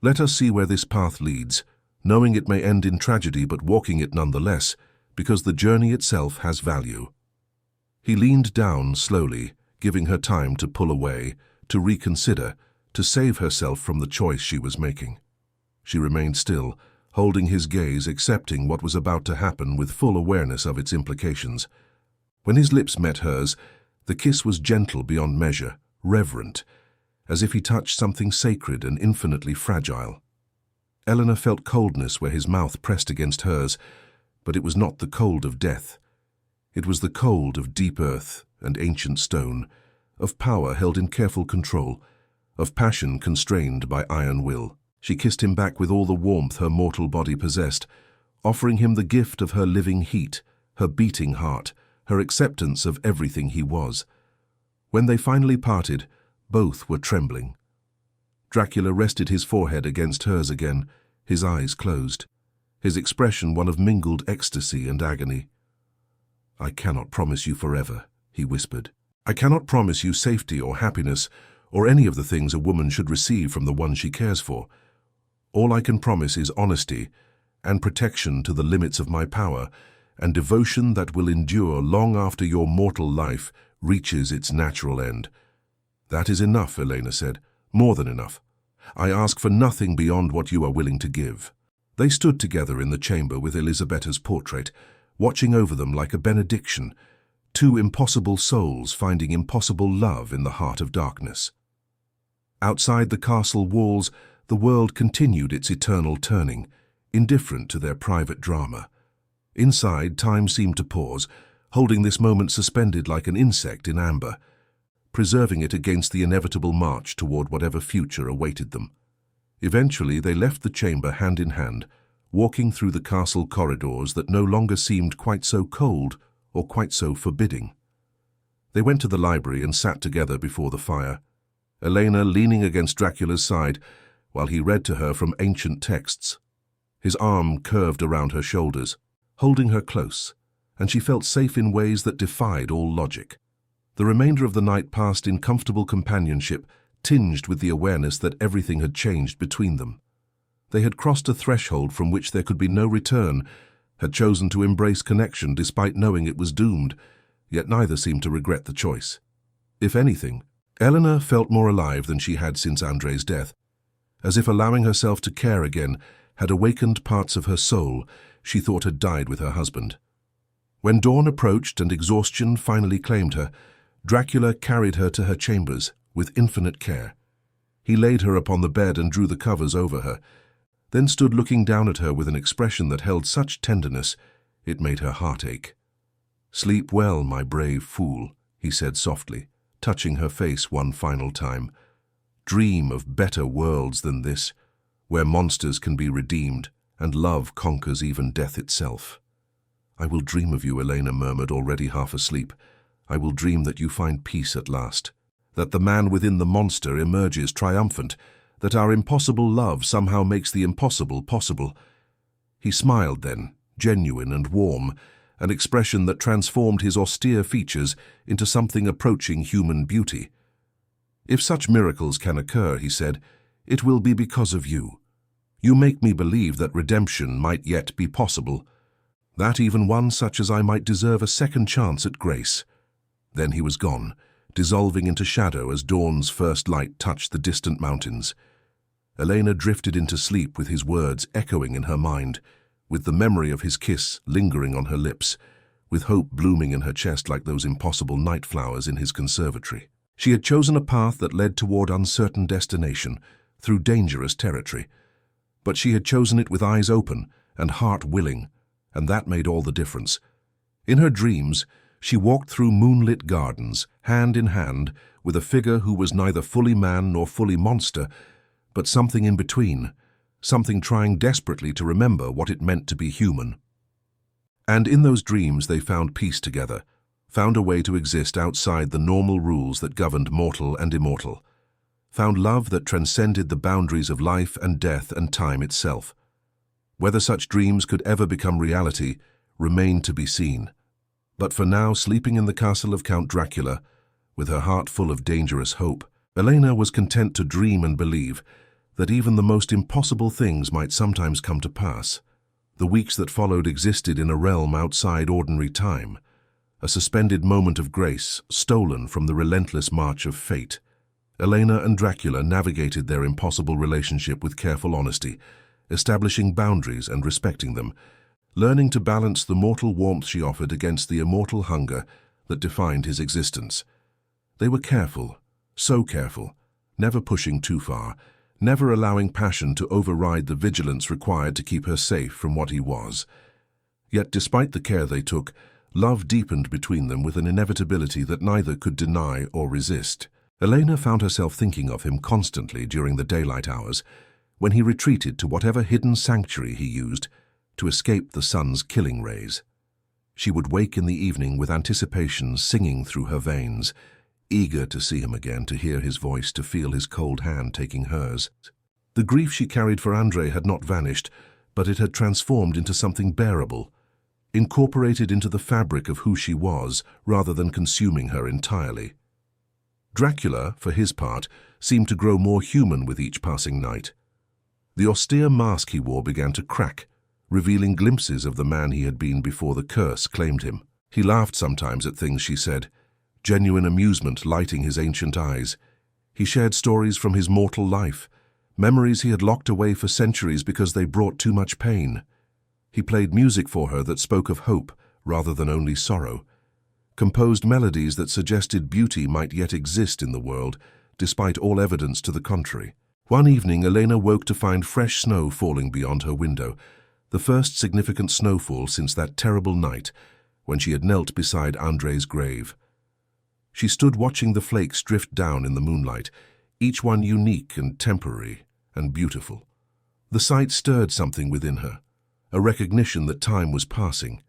Let us see where this path leads, knowing it may end in tragedy but walking it nonetheless, because the journey itself has value." He leaned down slowly, giving her time to pull away, to reconsider, to save herself from the choice she was making. She remained still, holding his gaze, accepting what was about to happen with full awareness of its implications. When his lips met hers, the kiss was gentle beyond measure, reverent, as if he touched something sacred and infinitely fragile. Elena felt coldness where his mouth pressed against hers, but it was not the cold of death. It was the cold of deep earth and ancient stone, of power held in careful control, of passion constrained by iron will. She kissed him back with all the warmth her mortal body possessed, offering him the gift of her living heat, her beating heart, her acceptance of everything he was. When they finally parted, both were trembling. Dracula rested his forehead against hers again, his eyes closed, his expression one of mingled ecstasy and agony. "I cannot promise you forever," he whispered. "I cannot promise you safety or happiness, or any of the things a woman should receive from the one she cares for. All I can promise is honesty and protection to the limits of my power, and devotion that will endure long after your mortal life reaches its natural end." "That is enough," Elena said. "More than enough. I ask for nothing beyond what you are willing to give." They stood together in the chamber with Elisabetta's portrait, watching over them like a benediction, two impossible souls finding impossible love in the heart of darkness. Outside the castle walls, the world continued its eternal turning, indifferent to their private drama. Inside, time seemed to pause, holding this moment suspended like an insect in amber, preserving it against the inevitable march toward whatever future awaited them. Eventually, they left the chamber hand in hand, walking through the castle corridors that no longer seemed quite so cold or quite so forbidding. They went to the library and sat together before the fire, Elena leaning against Dracula's side while he read to her from ancient texts. His arm curved around her shoulders, holding her close, and she felt safe in ways that defied all logic. The remainder of the night passed in comfortable companionship, tinged with the awareness that everything had changed between them. They had crossed a threshold from which there could be no return, had chosen to embrace connection despite knowing it was doomed, yet neither seemed to regret the choice. If anything, Elena felt more alive than she had since Andre's death, as if allowing herself to care again had awakened parts of her soul she thought had died with her husband. When dawn approached and exhaustion finally claimed her, Dracula carried her to her chambers with infinite care. He laid her upon the bed and drew the covers over her, then stood looking down at her with an expression that held such tenderness it made her heart ache. "Sleep well, my brave fool," he said softly, touching her face one final time. Dream of better worlds than this, where monsters can be redeemed and love conquers even death itself. I will dream of you, Elena murmured, already half asleep. I will dream that you find peace at last, that the man within the monster emerges triumphant, that our impossible love somehow makes the impossible possible. He smiled then, genuine and warm, an expression that transformed his austere features into something approaching human beauty. If such miracles can occur, he said, it will be because of you. You make me believe that redemption might yet be possible, that even one such as I might deserve a second chance at grace. Then he was gone, dissolving into shadow as dawn's first light touched the distant mountains. Elena drifted into sleep with his words echoing in her mind, with the memory of his kiss lingering on her lips, with hope blooming in her chest like those impossible night flowers in his conservatory. She had chosen a path that led toward uncertain destination, through dangerous territory. But she had chosen it with eyes open and heart willing, and that made all the difference. In her dreams, she walked through moonlit gardens, hand in hand, with a figure who was neither fully man nor fully monster, but something in between, something trying desperately to remember what it meant to be human. And in those dreams they found peace together, found a way to exist outside the normal rules that governed mortal and immortal, found love that transcended the boundaries of life and death and time itself. Whether such dreams could ever become reality remained to be seen. But for now, sleeping in the castle of Count Dracula, with her heart full of dangerous hope, Elena was content to dream and believe that even the most impossible things might sometimes come to pass. The weeks that followed existed in a realm outside ordinary time, a suspended moment of grace stolen from the relentless march of fate. Elena and Dracula navigated their impossible relationship with careful honesty, establishing boundaries and respecting them, learning to balance the mortal warmth she offered against the immortal hunger that defined his existence. They were careful, so careful, never pushing too far, never allowing passion to override the vigilance required to keep her safe from what he was. Yet despite the care they took, love deepened between them with an inevitability that neither could deny or resist. Elena found herself thinking of him constantly during the daylight hours, when he retreated to whatever hidden sanctuary he used to escape the sun's killing rays. She would wake in the evening with anticipation singing through her veins, eager to see him again, to hear his voice, to feel his cold hand taking hers. The grief she carried for Andre had not vanished, but it had transformed into something bearable, incorporated into the fabric of who she was rather than consuming her entirely. Dracula, for his part, seemed to grow more human with each passing night. The austere mask he wore began to crack, revealing glimpses of the man he had been before the curse claimed him. He laughed sometimes at things she said, genuine amusement lighting his ancient eyes. He shared stories from his mortal life, memories he had locked away for centuries because they brought too much pain. He played music for her that spoke of hope rather than only sorrow, composed melodies that suggested beauty might yet exist in the world, despite all evidence to the contrary. One evening, Elena woke to find fresh snow falling beyond her window, the first significant snowfall since that terrible night when she had knelt beside Andre's grave. She stood watching the flakes drift down in the moonlight, each one unique and temporary and beautiful. The sight stirred something within her, a recognition that time was passing,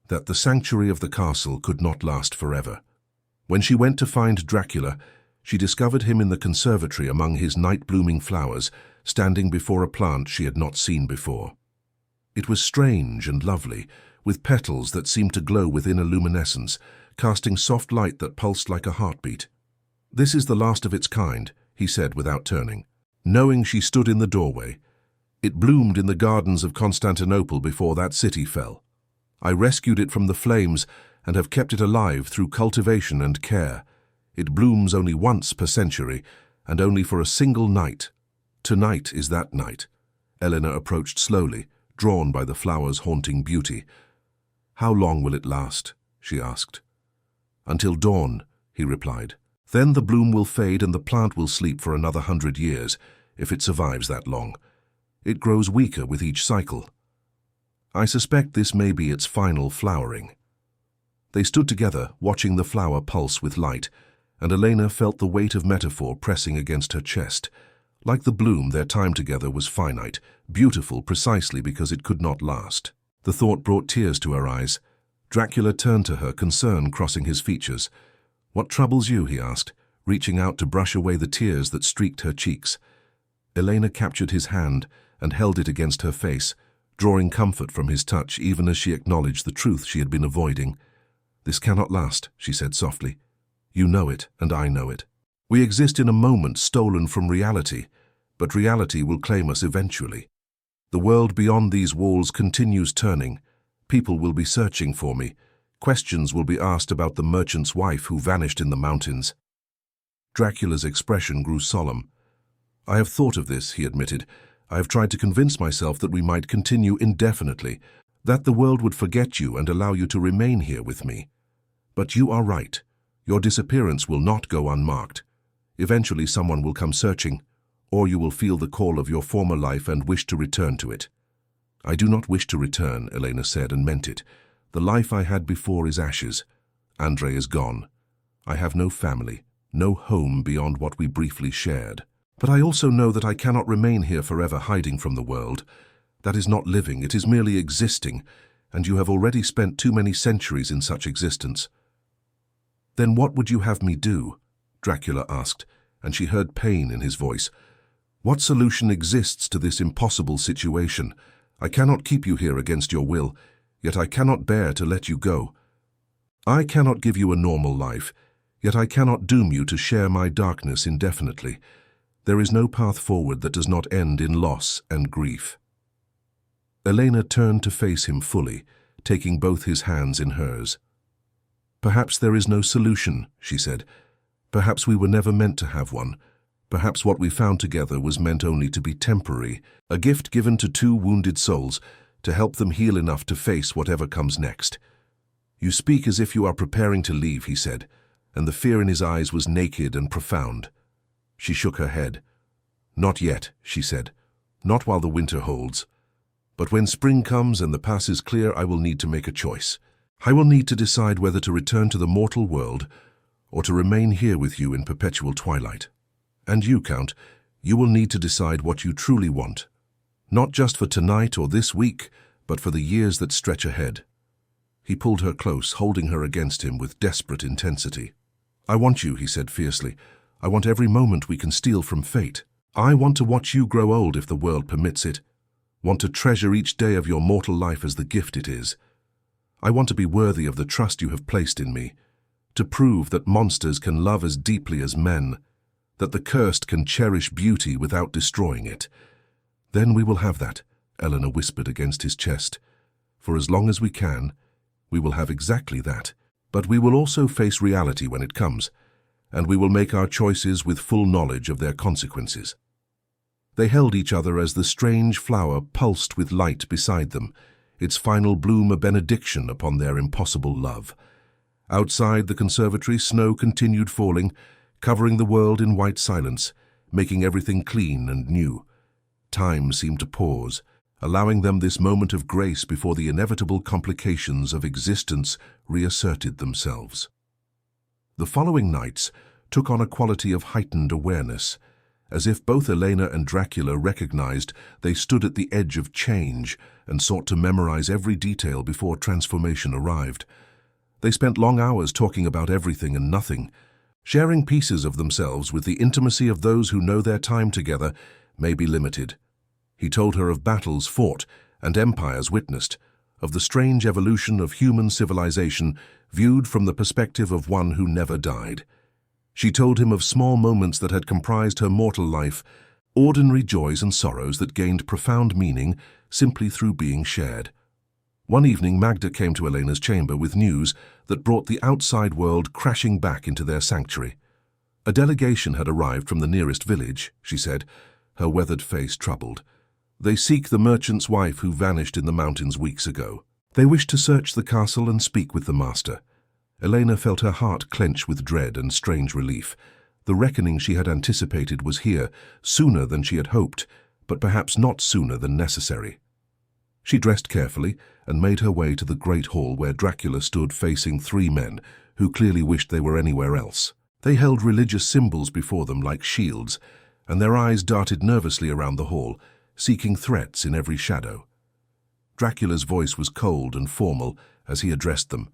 that the sanctuary of the castle could not last forever. When she went to find Dracula, she discovered him in the conservatory among his night-blooming flowers, standing before a plant she had not seen before. It was strange and lovely, with petals that seemed to glow within a luminescence, casting soft light that pulsed like a heartbeat. "This is the last of its kind," he said without turning. Knowing she stood in the doorway, "It bloomed in the gardens of Constantinople before that city fell. I rescued it from the flames and have kept it alive through cultivation and care. It blooms only once per century, and only for a single night. Tonight is that night." Elena approached slowly, drawn by the flower's haunting beauty. "How long will it last?" she asked. "Until dawn," he replied. "Then the bloom will fade and the plant will sleep for another 100 years, if it survives that long. It grows weaker with each cycle. I suspect this may be its final flowering." They stood together, watching the flower pulse with light, and Elena felt the weight of metaphor pressing against her chest. Like the bloom, their time together was finite, beautiful precisely because it could not last. The thought brought tears to her eyes. Dracula turned to her, concern crossing his features. "What troubles you?" he asked, reaching out to brush away the tears that streaked her cheeks. Elena captured his hand and held it against her face, drawing comfort from his touch even as she acknowledged the truth she had been avoiding. "This cannot last," she said softly. "You know it, and I know it. We exist in a moment stolen from reality, but reality will claim us eventually. The world beyond these walls continues turning. People will be searching for me. Questions will be asked about the merchant's wife who vanished in the mountains." Dracula's expression grew solemn. "I have thought of this," he admitted. "I have tried to convince myself that we might continue indefinitely, that the world would forget you and allow you to remain here with me. But you are right. Your disappearance will not go unmarked. Eventually someone will come searching, or you will feel the call of your former life and wish to return to it." "I do not wish to return," Elena said, and meant it. "The life I had before is ashes. Andre is gone. I have no family, no home beyond what we briefly shared. But I also know that I cannot remain here forever hiding from the world. That is not living, it is merely existing, and you have already spent too many centuries in such existence." "Then what would you have me do?" Dracula asked, and she heard pain in his voice. "What solution exists to this impossible situation? I cannot keep you here against your will, yet I cannot bear to let you go. I cannot give you a normal life, yet I cannot doom you to share my darkness indefinitely. There is no path forward that does not end in loss and grief." Elena turned to face him fully, taking both his hands in hers. "Perhaps there is no solution," she said. "Perhaps we were never meant to have one. Perhaps what we found together was meant only to be temporary, a gift given to two wounded souls to help them heal enough to face whatever comes next." "You speak as if you are preparing to leave," he said, and the fear in his eyes was naked and profound. She shook her head. "Not yet," she said. "Not while the winter holds. But when spring comes and the pass is clear, I will need to make a choice. I will need to decide whether to return to the mortal world or to remain here with you in perpetual twilight. And you, Count, you will need to decide what you truly want. Not just for tonight or this week, but for the years that stretch ahead." He pulled her close, holding her against him with desperate intensity. "I want you," he said fiercely. "I want every moment we can steal from fate. I want to watch you grow old if the world permits it. Want to treasure each day of your mortal life as the gift it is. I want to be worthy of the trust you have placed in me, to prove that monsters can love as deeply as men, that the cursed can cherish beauty without destroying it. Then we will have that," Elena whispered against his chest. "For as long as we can, we will have exactly that. But we will also face reality when it comes, and we will make our choices with full knowledge of their consequences." They held each other as the strange flower pulsed with light beside them, its final bloom a benediction upon their impossible love. Outside the conservatory, snow continued falling, covering the world in white silence, making everything clean and new. Time seemed to pause, allowing them this moment of grace before the inevitable complications of existence reasserted themselves. The following nights took on a quality of heightened awareness, as if both Elena and Dracula recognized they stood at the edge of change and sought to memorize every detail before transformation arrived. They spent long hours talking about everything and nothing, sharing pieces of themselves with the intimacy of those who know their time together may be limited. He told her of battles fought and empires witnessed, of the strange evolution of human civilization viewed from the perspective of one who never died. She told him of small moments that had comprised her mortal life, ordinary joys and sorrows that gained profound meaning simply through being shared. One evening, Magda came to Elena's chamber with news that brought the outside world crashing back into their sanctuary. A delegation had arrived from the nearest village, she said, her weathered face troubled. They seek the merchant's wife who vanished in the mountains weeks ago. They wish to search the castle and speak with the master. Elena felt her heart clench with dread and strange relief. The reckoning she had anticipated was here, sooner than she had hoped, but perhaps not sooner than necessary. She dressed carefully and made her way to the great hall where Dracula stood facing three men who clearly wished they were anywhere else. They held religious symbols before them like shields, and their eyes darted nervously around the hall, seeking threats in every shadow. Dracula's voice was cold and formal as he addressed them.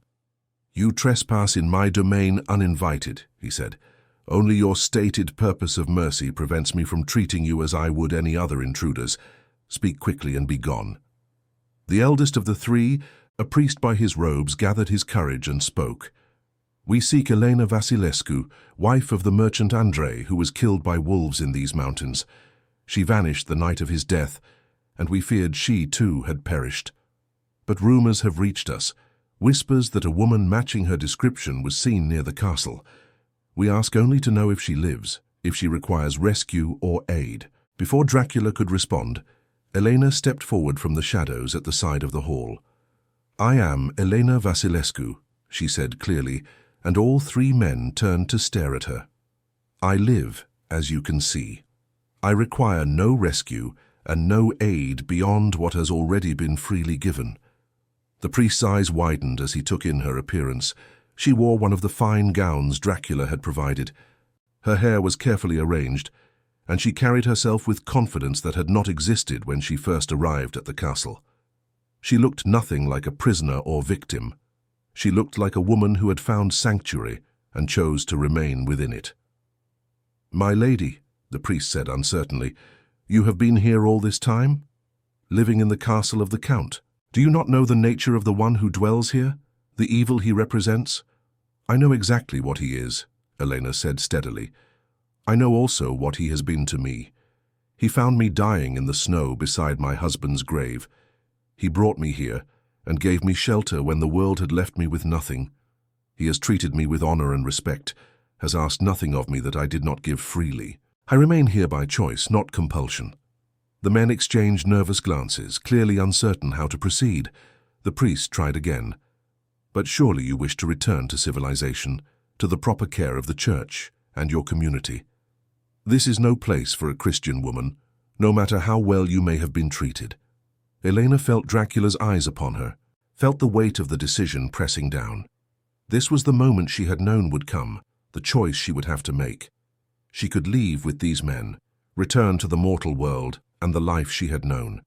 "You trespass in my domain uninvited," he said. "Only your stated purpose of mercy prevents me from treating you as I would any other intruders. Speak quickly and be gone." The eldest of the three, a priest by his robes, gathered his courage and spoke. "We seek Elena Vasilescu, wife of the merchant Andrei, who was killed by wolves in these mountains. She vanished the night of his death, and we feared she, too, had perished. But rumors have reached us, whispers that a woman matching her description was seen near the castle. We ask only to know if she lives, if she requires rescue or aid." Before Dracula could respond, Elena stepped forward from the shadows at the side of the hall. "I am Elena Vasilescu," she said clearly, and all three men turned to stare at her. "I live, as you can see. I require no rescue and no aid beyond what has already been freely given." The priest's eyes widened as he took in her appearance. She wore one of the fine gowns Dracula had provided. Her hair was carefully arranged, and she carried herself with confidence that had not existed when she first arrived at the castle. She looked nothing like a prisoner or victim. She looked like a woman who had found sanctuary and chose to remain within it. "My lady," the priest said uncertainly, "you have been here all this time? Living in the castle of the Count? Do you not know the nature of the one who dwells here, the evil he represents?" "I know exactly what he is," Elena said steadily. "I know also what he has been to me. He found me dying in the snow beside my husband's grave. He brought me here and gave me shelter when the world had left me with nothing. He has treated me with honor and respect, has asked nothing of me that I did not give freely. I remain here by choice, not compulsion." The men exchanged nervous glances, clearly uncertain how to proceed. The priest tried again. "But surely you wish to return to civilization, to the proper care of the church and your community. This is no place for a Christian woman, no matter how well you may have been treated." Elena felt Dracula's eyes upon her, felt the weight of the decision pressing down. This was the moment she had known would come, the choice she would have to make. She could leave with these men, return to the mortal world and the life she had known.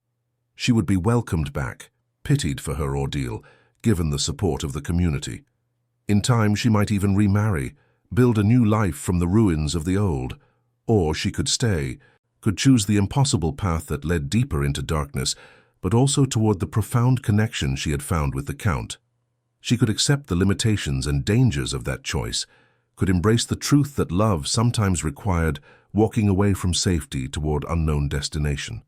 She would be welcomed back, pitied for her ordeal, given the support of the community. In time she might even remarry, build a new life from the ruins of the old. Or she could stay, could choose the impossible path that led deeper into darkness, but also toward the profound connection she had found with the Count. She could accept the limitations and dangers of that choice, could embrace the truth that love sometimes required walking away from safety toward unknown destination.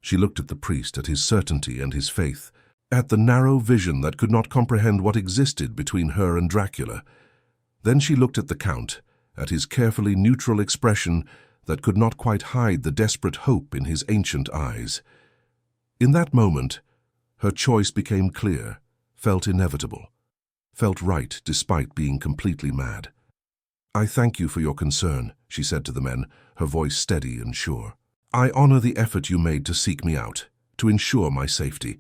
She looked at the priest, at his certainty and his faith, at the narrow vision that could not comprehend what existed between her and Dracula. Then she looked at the Count, at his carefully neutral expression that could not quite hide the desperate hope in his ancient eyes. In that moment, her choice became clear, felt inevitable, felt right despite being completely mad. "I thank you for your concern," she said to the men, her voice steady and sure. "I honor the effort you made to seek me out, to ensure my safety.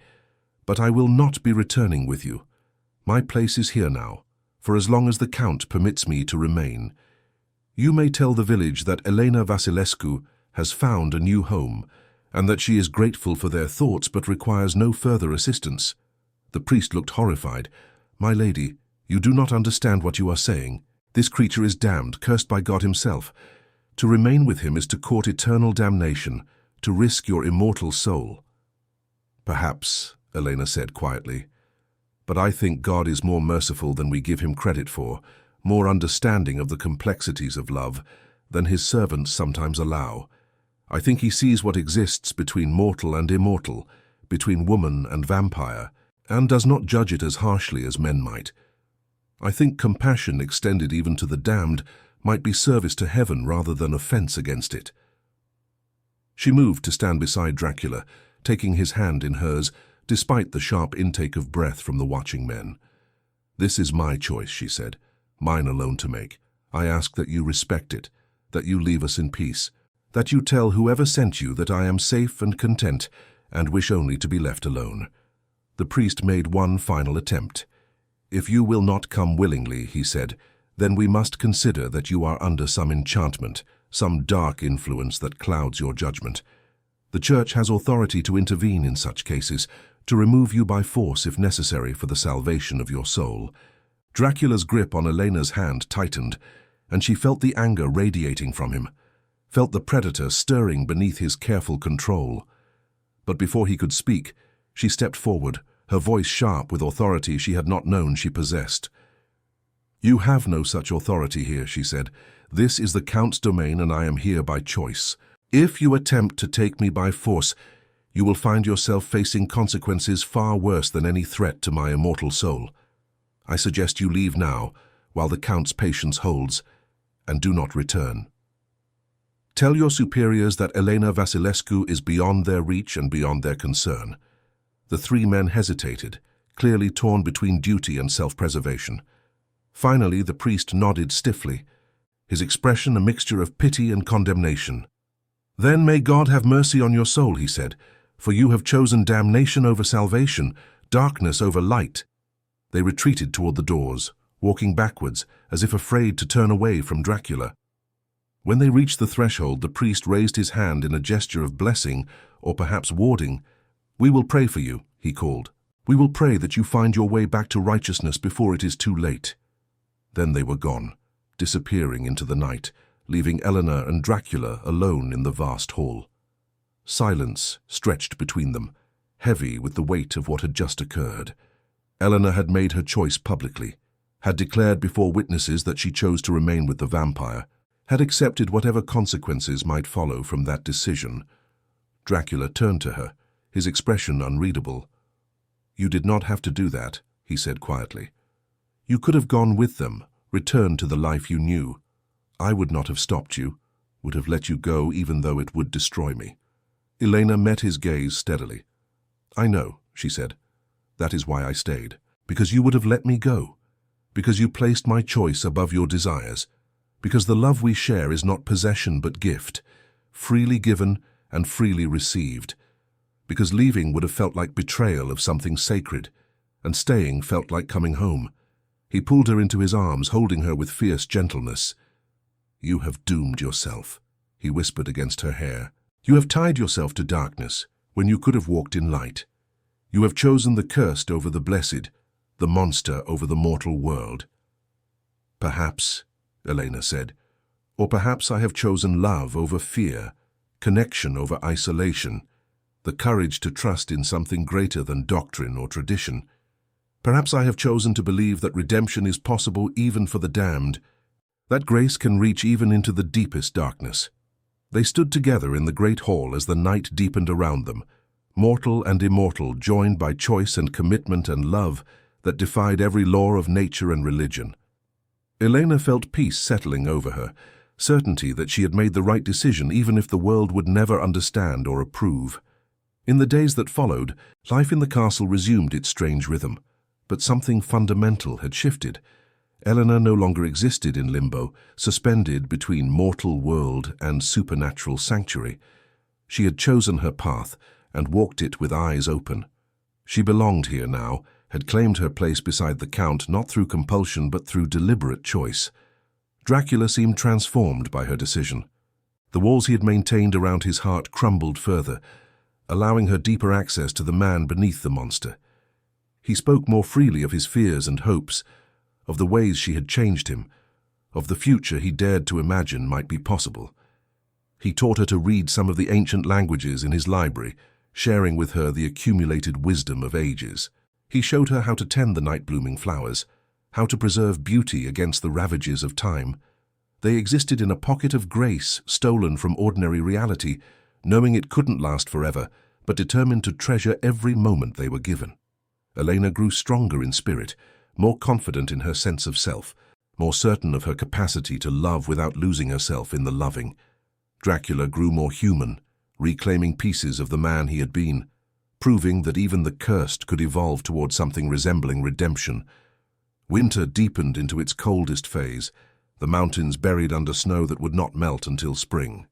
But I will not be returning with you. My place is here now, for as long as the Count permits me to remain. You may tell the village that Elena Vasilescu has found a new home, and that she is grateful for their thoughts but requires no further assistance." The priest looked horrified. "My lady, you do not understand what you are saying. This creature is damned, cursed by God himself. To remain with him is to court eternal damnation, to risk your immortal soul." "Perhaps," Elena said quietly, "but I think God is more merciful than we give him credit for, more understanding of the complexities of love than his servants sometimes allow. I think he sees what exists between mortal and immortal, between woman and vampire, and does not judge it as harshly as men might. I think compassion extended even to the damned might be service to heaven rather than offense against it." She moved to stand beside Dracula, taking his hand in hers, despite the sharp intake of breath from the watching men. "This is my choice," she said, "mine alone to make. I ask that you respect it, that you leave us in peace, that you tell whoever sent you that I am safe and content, and wish only to be left alone. The priest made one final attempt. "If you will not come willingly," he said, "then we must consider that you are under some enchantment, some dark influence that clouds your judgment. The Church has authority to intervene in such cases, to remove you by force if necessary for the salvation of your soul." Dracula's grip on Elena's hand tightened, and she felt the anger radiating from him, felt the predator stirring beneath his careful control. But before he could speak, she stepped forward, her voice sharp with authority she had not known she possessed. "You have no such authority here," she said. "This is the Count's domain, and I am here by choice. If you attempt to take me by force, you will find yourself facing consequences far worse than any threat to my immortal soul. I suggest you leave now, while the Count's patience holds, and do not return. Tell your superiors that Elena Vasilescu is beyond their reach and beyond their concern." The three men hesitated, clearly torn between duty and self-preservation. Finally, the priest nodded stiffly, his expression a mixture of pity and condemnation. "Then may God have mercy on your soul," he said, "for you have chosen damnation over salvation, darkness over light." They retreated toward the doors, walking backwards, as if afraid to turn away from Dracula. When they reached the threshold, the priest raised his hand in a gesture of blessing, or perhaps warding. "We will pray for you," he called. "We will pray that you find your way back to righteousness before it is too late." Then they were gone, disappearing into the night, leaving Eleanor and Dracula alone in the vast hall. Silence stretched between them, heavy with the weight of what had just occurred. Eleanor had made her choice publicly, had declared before witnesses that she chose to remain with the vampire, had accepted whatever consequences might follow from that decision. Dracula turned to her, his expression unreadable. "You did not have to do that," he said quietly. "You could have gone with them, returned to the life you knew. I would not have stopped you, would have let you go even though it would destroy me." Elena met his gaze steadily. "I know," she said. "That is why I stayed, because you would have let me go, because you placed my choice above your desires, because the love we share is not possession but gift, freely given and freely received, because leaving would have felt like betrayal of something sacred, and staying felt like coming home." He pulled her into his arms, holding her with fierce gentleness. "You have doomed yourself," he whispered against her hair. "You have tied yourself to darkness when you could have walked in light. You have chosen the cursed over the blessed, the monster over the mortal world." "Perhaps," Elena said, "or perhaps I have chosen love over fear, connection over isolation, the courage to trust in something greater than doctrine or tradition. Perhaps I have chosen to believe that redemption is possible even for the damned, that grace can reach even into the deepest darkness." They stood together in the great hall as the night deepened around them, mortal and immortal, joined by choice and commitment and love that defied every law of nature and religion. Elena felt peace settling over her, certainty that she had made the right decision even if the world would never understand or approve. In the days that followed, life in the castle resumed its strange rhythm, but something fundamental had shifted. Eleanor no longer existed in limbo, suspended between mortal world and supernatural sanctuary. She had chosen her path and walked it with eyes open. She belonged here now, had claimed her place beside the Count not through compulsion but through deliberate choice. Dracula seemed transformed by her decision. The walls he had maintained around his heart crumbled further, allowing her deeper access to the man beneath the monster. He spoke more freely of his fears and hopes, of the ways she had changed him, of the future he dared to imagine might be possible. He taught her to read some of the ancient languages in his library, sharing with her the accumulated wisdom of ages. He showed her how to tend the night-blooming flowers, how to preserve beauty against the ravages of time. They existed in a pocket of grace stolen from ordinary reality, knowing it couldn't last forever, but determined to treasure every moment they were given. Elena grew stronger in spirit, more confident in her sense of self, more certain of her capacity to love without losing herself in the loving. Dracula grew more human, reclaiming pieces of the man he had been, proving that even the cursed could evolve toward something resembling redemption. Winter deepened into its coldest phase, the mountains buried under snow that would not melt until spring.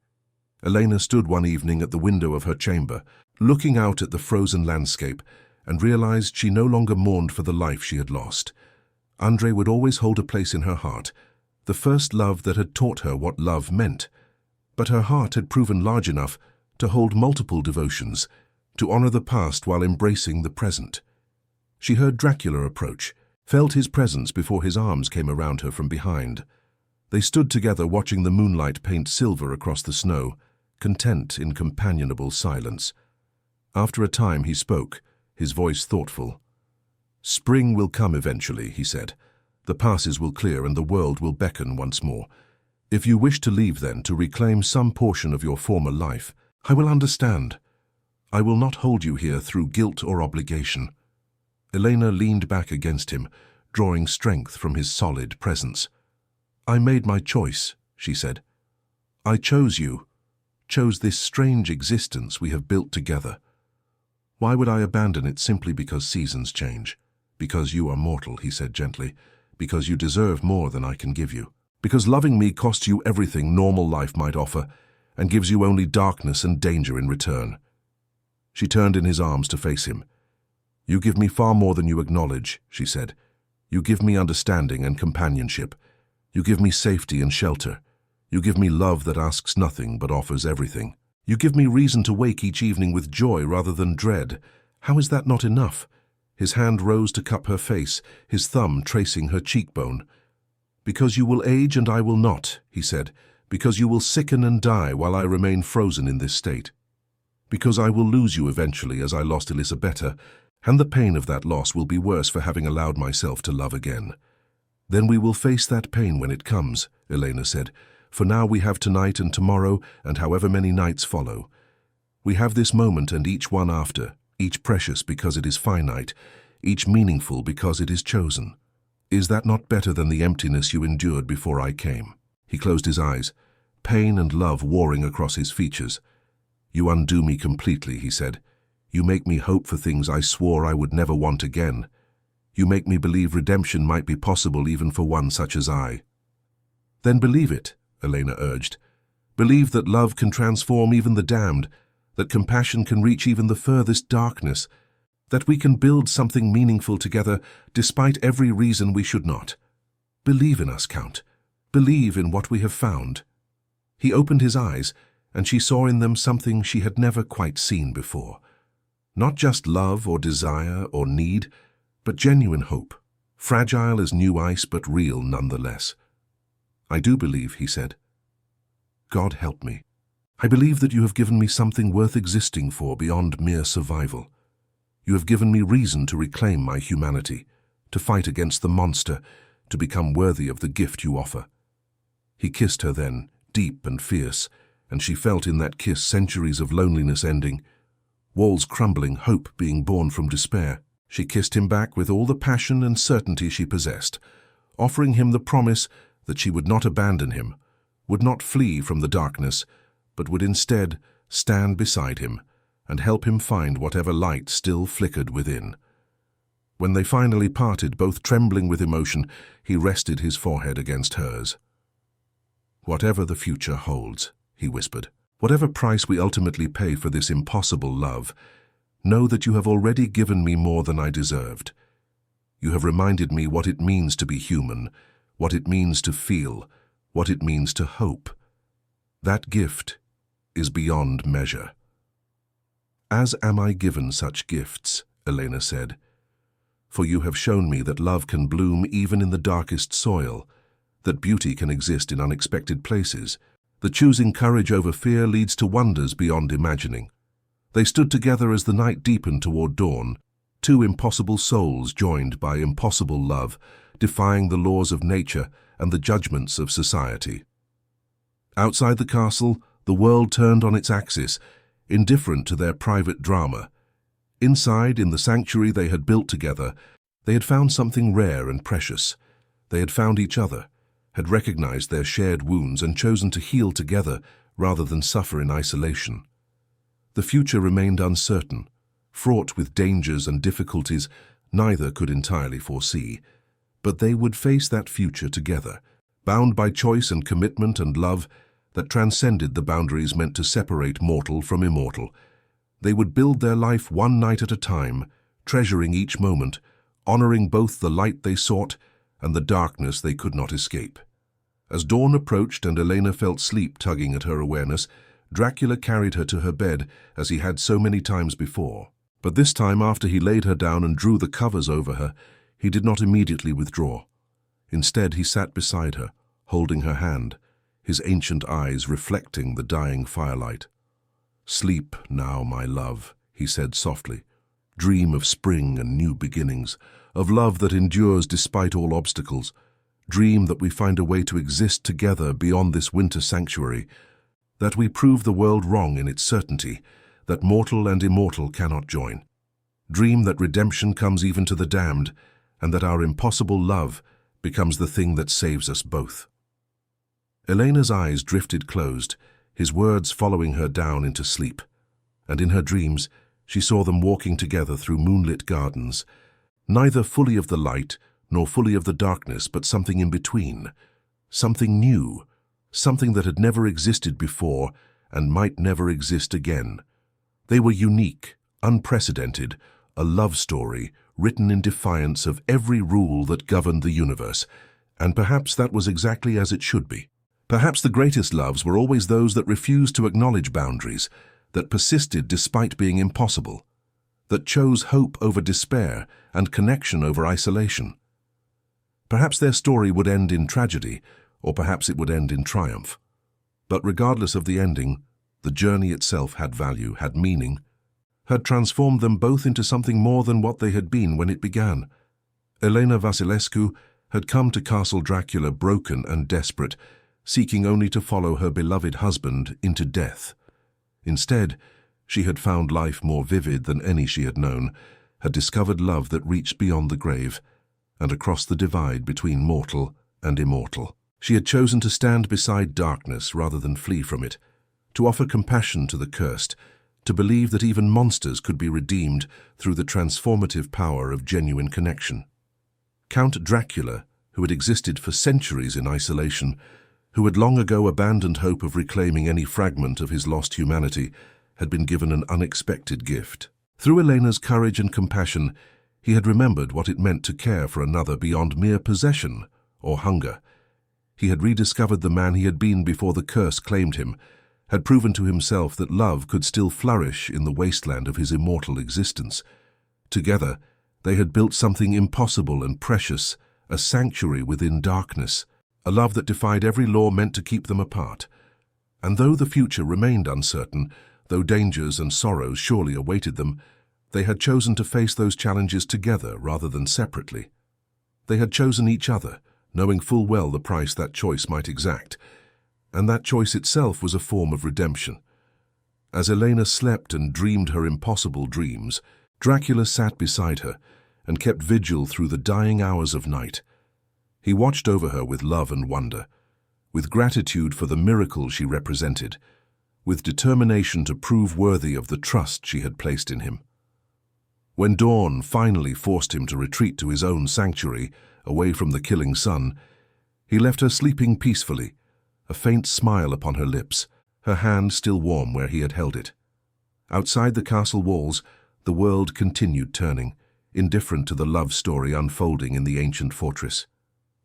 Elena stood one evening at the window of her chamber, looking out at the frozen landscape, and realized she no longer mourned for the life she had lost. Andre would always hold a place in her heart, the first love that had taught her what love meant. But her heart had proven large enough to hold multiple devotions, to honor the past while embracing the present. She heard Dracula approach, felt his presence before his arms came around her from behind. They stood together watching the moonlight paint silver across the snow, content in companionable silence. After a time he spoke, his voice thoughtful. "Spring will come eventually," he said. "The passes will clear and the world will beckon once more. If you wish to leave then, to reclaim some portion of your former life, I will understand. I will not hold you here through guilt or obligation." Elena leaned back against him, drawing strength from his solid presence. "I made my choice," she said. "I chose you, chose this strange existence we have built together. Why would I abandon it simply because seasons change? Because you are mortal," he said gently. "Because you deserve more than I can give you. Because loving me costs you everything normal life might offer, and gives you only darkness and danger in return." She turned in his arms to face him. "You give me far more than you acknowledge," she said. "You give me understanding and companionship. You give me safety and shelter. You give me love that asks nothing but offers everything. You give me reason to wake each evening with joy rather than dread. How is that not enough?" His hand rose to cup her face, his thumb tracing her cheekbone. "Because you will age and I will not," he said. "Because you will sicken and die while I remain frozen in this state. Because I will lose you eventually as I lost Elisabetta, and the pain of that loss will be worse for having allowed myself to love again." "Then we will face that pain when it comes," Elena said. "For now we have tonight and tomorrow and however many nights follow. We have this moment and each one after, each precious because it is finite, each meaningful because it is chosen. Is that not better than the emptiness you endured before I came?" He closed his eyes, pain and love warring across his features. "You undo me completely," he said. "You make me hope for things I swore I would never want again. You make me believe redemption might be possible even for one such as I." "Then believe it," Elena urged. "Believe that love can transform even the damned, that compassion can reach even the furthest darkness, that we can build something meaningful together despite every reason we should not. Believe in us, Count. Believe in what we have found." He opened his eyes, and she saw in them something she had never quite seen before. Not just love or desire or need, but genuine hope, fragile as new ice but real nonetheless. "I do believe," he said. "God help me. I believe that you have given me something worth existing for beyond mere survival. You have given me reason to reclaim my humanity, to fight against the monster, to become worthy of the gift you offer." He kissed her then, deep and fierce, and she felt in that kiss centuries of loneliness ending, walls crumbling, hope being born from despair. She kissed him back with all the passion and certainty she possessed, offering him the promise that she would not abandon him, would not flee from the darkness, but would instead stand beside him and help him find whatever light still flickered within. When they finally parted, both trembling with emotion, he rested his forehead against hers. "Whatever the future holds," he whispered, "whatever price we ultimately pay for this impossible love, know that you have already given me more than I deserved. You have reminded me what it means to be human, what it means to feel, what it means to hope. That gift is beyond measure." "As am I given such gifts," Elena said. "For you have shown me that love can bloom even in the darkest soil, that beauty can exist in unexpected places, that choosing courage over fear leads to wonders beyond imagining." They stood together as the night deepened toward dawn, two impossible souls joined by impossible love, defying the laws of nature and the judgments of society. Outside the castle, the world turned on its axis, indifferent to their private drama. Inside, in the sanctuary they had built together, they had found something rare and precious. They had found each other, had recognized their shared wounds and chosen to heal together rather than suffer in isolation. The future remained uncertain, fraught with dangers and difficulties neither could entirely foresee, but they would face that future together, bound by choice and commitment and love that transcended the boundaries meant to separate mortal from immortal. They would build their life one night at a time, treasuring each moment, honoring both the light they sought and the darkness they could not escape. As dawn approached and Elena felt sleep tugging at her awareness, Dracula carried her to her bed as he had so many times before. But this time, after he laid her down and drew the covers over her, he did not immediately withdraw. Instead, he sat beside her, holding her hand, his ancient eyes reflecting the dying firelight. "Sleep now, my love," he said softly. "Dream of spring and new beginnings, of love that endures despite all obstacles. Dream that we find a way to exist together beyond this winter sanctuary, that we prove the world wrong in its certainty, that mortal and immortal cannot join. Dream that redemption comes even to the damned, and that our impossible love becomes the thing that saves us both." Elena's eyes drifted closed, his words following her down into sleep, and in her dreams she saw them walking together through moonlit gardens, neither fully of the light nor fully of the darkness, but something in between, something new, something that had never existed before and might never exist again. They were unique, unprecedented, a love story written in defiance of every rule that governed the universe, and perhaps that was exactly as it should be. Perhaps the greatest loves were always those that refused to acknowledge boundaries, that persisted despite being impossible, that chose hope over despair and connection over isolation. Perhaps their story would end in tragedy, or perhaps it would end in triumph. But regardless of the ending, the journey itself had value, had meaning, had transformed them both into something more than what they had been when it began. Elena Vasilescu had come to Castle Dracula broken and desperate, seeking only to follow her beloved husband into death. Instead, she had found life more vivid than any she had known, had discovered love that reached beyond the grave, and across the divide between mortal and immortal. She had chosen to stand beside darkness rather than flee from it, to offer compassion to the cursed, to believe that even monsters could be redeemed through the transformative power of genuine connection. Count Dracula, who had existed for centuries in isolation, who had long ago abandoned hope of reclaiming any fragment of his lost humanity, had been given an unexpected gift. Through Elena's courage and compassion, he had remembered what it meant to care for another beyond mere possession or hunger. He had rediscovered the man he had been before the curse claimed him, had proven to himself that love could still flourish in the wasteland of his immortal existence. Together, they had built something impossible and precious, a sanctuary within darkness, a love that defied every law meant to keep them apart. And though the future remained uncertain, though dangers and sorrows surely awaited them, they had chosen to face those challenges together rather than separately. They had chosen each other, knowing full well the price that choice might exact, and that choice itself was a form of redemption. As Elena slept and dreamed her impossible dreams, Dracula sat beside her and kept vigil through the dying hours of night. He watched over her with love and wonder, with gratitude for the miracle she represented, with determination to prove worthy of the trust she had placed in him. When dawn finally forced him to retreat to his own sanctuary, away from the killing sun, he left her sleeping peacefully, a faint smile upon her lips, her hand still warm where he had held it. Outside the castle walls, the world continued turning, indifferent to the love story unfolding in the ancient fortress.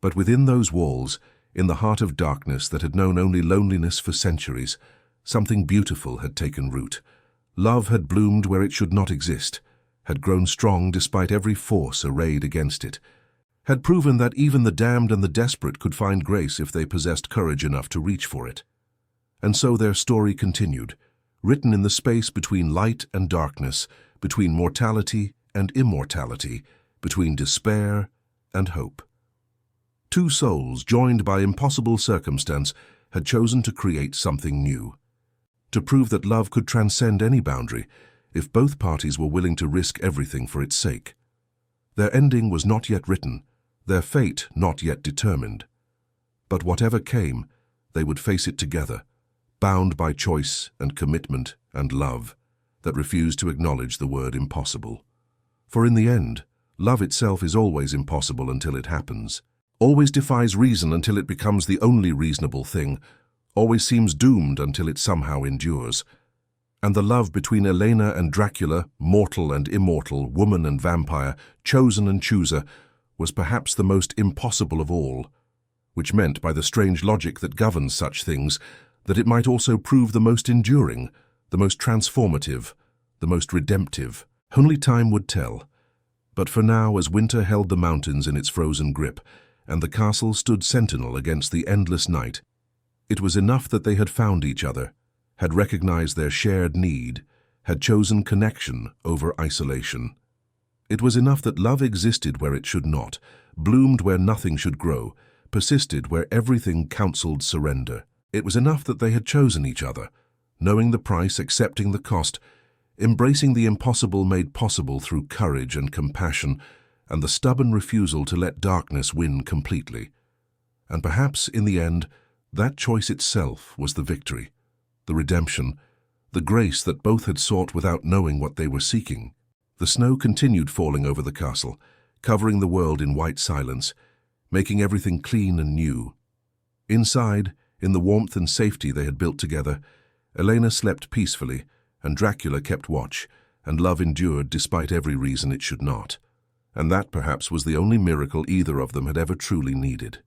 But within those walls, in the heart of darkness that had known only loneliness for centuries, something beautiful had taken root. Love had bloomed where it should not exist, had grown strong despite every force arrayed against it, had proven that even the damned and the desperate could find grace if they possessed courage enough to reach for it. And so their story continued, written in the space between light and darkness, between mortality and immortality, between despair and hope. Two souls, joined by impossible circumstance, had chosen to create something new, to prove that love could transcend any boundary if both parties were willing to risk everything for its sake. Their ending was not yet written, their fate not yet determined. But whatever came, they would face it together, bound by choice and commitment and love that refused to acknowledge the word impossible. For in the end, love itself is always impossible until it happens, always defies reason until it becomes the only reasonable thing, always seems doomed until it somehow endures. And the love between Elena and Dracula, mortal and immortal, woman and vampire, chosen and chooser, was perhaps the most impossible of all, which meant, by the strange logic that governs such things, that it might also prove the most enduring, the most transformative, the most redemptive. Only time would tell. But for now, as winter held the mountains in its frozen grip, and the castle stood sentinel against the endless night, it was enough that they had found each other, had recognized their shared need, had chosen connection over isolation. It was enough that love existed where it should not, bloomed where nothing should grow, persisted where everything counseled surrender. It was enough that they had chosen each other, knowing the price, accepting the cost, embracing the impossible made possible through courage and compassion, and the stubborn refusal to let darkness win completely. And perhaps, in the end, that choice itself was the victory, the redemption, the grace that both had sought without knowing what they were seeking. The snow continued falling over the castle, covering the world in white silence, making everything clean and new. Inside, in the warmth and safety they had built together, Elena slept peacefully, and Dracula kept watch, and love endured despite every reason it should not. And that perhaps was the only miracle either of them had ever truly needed.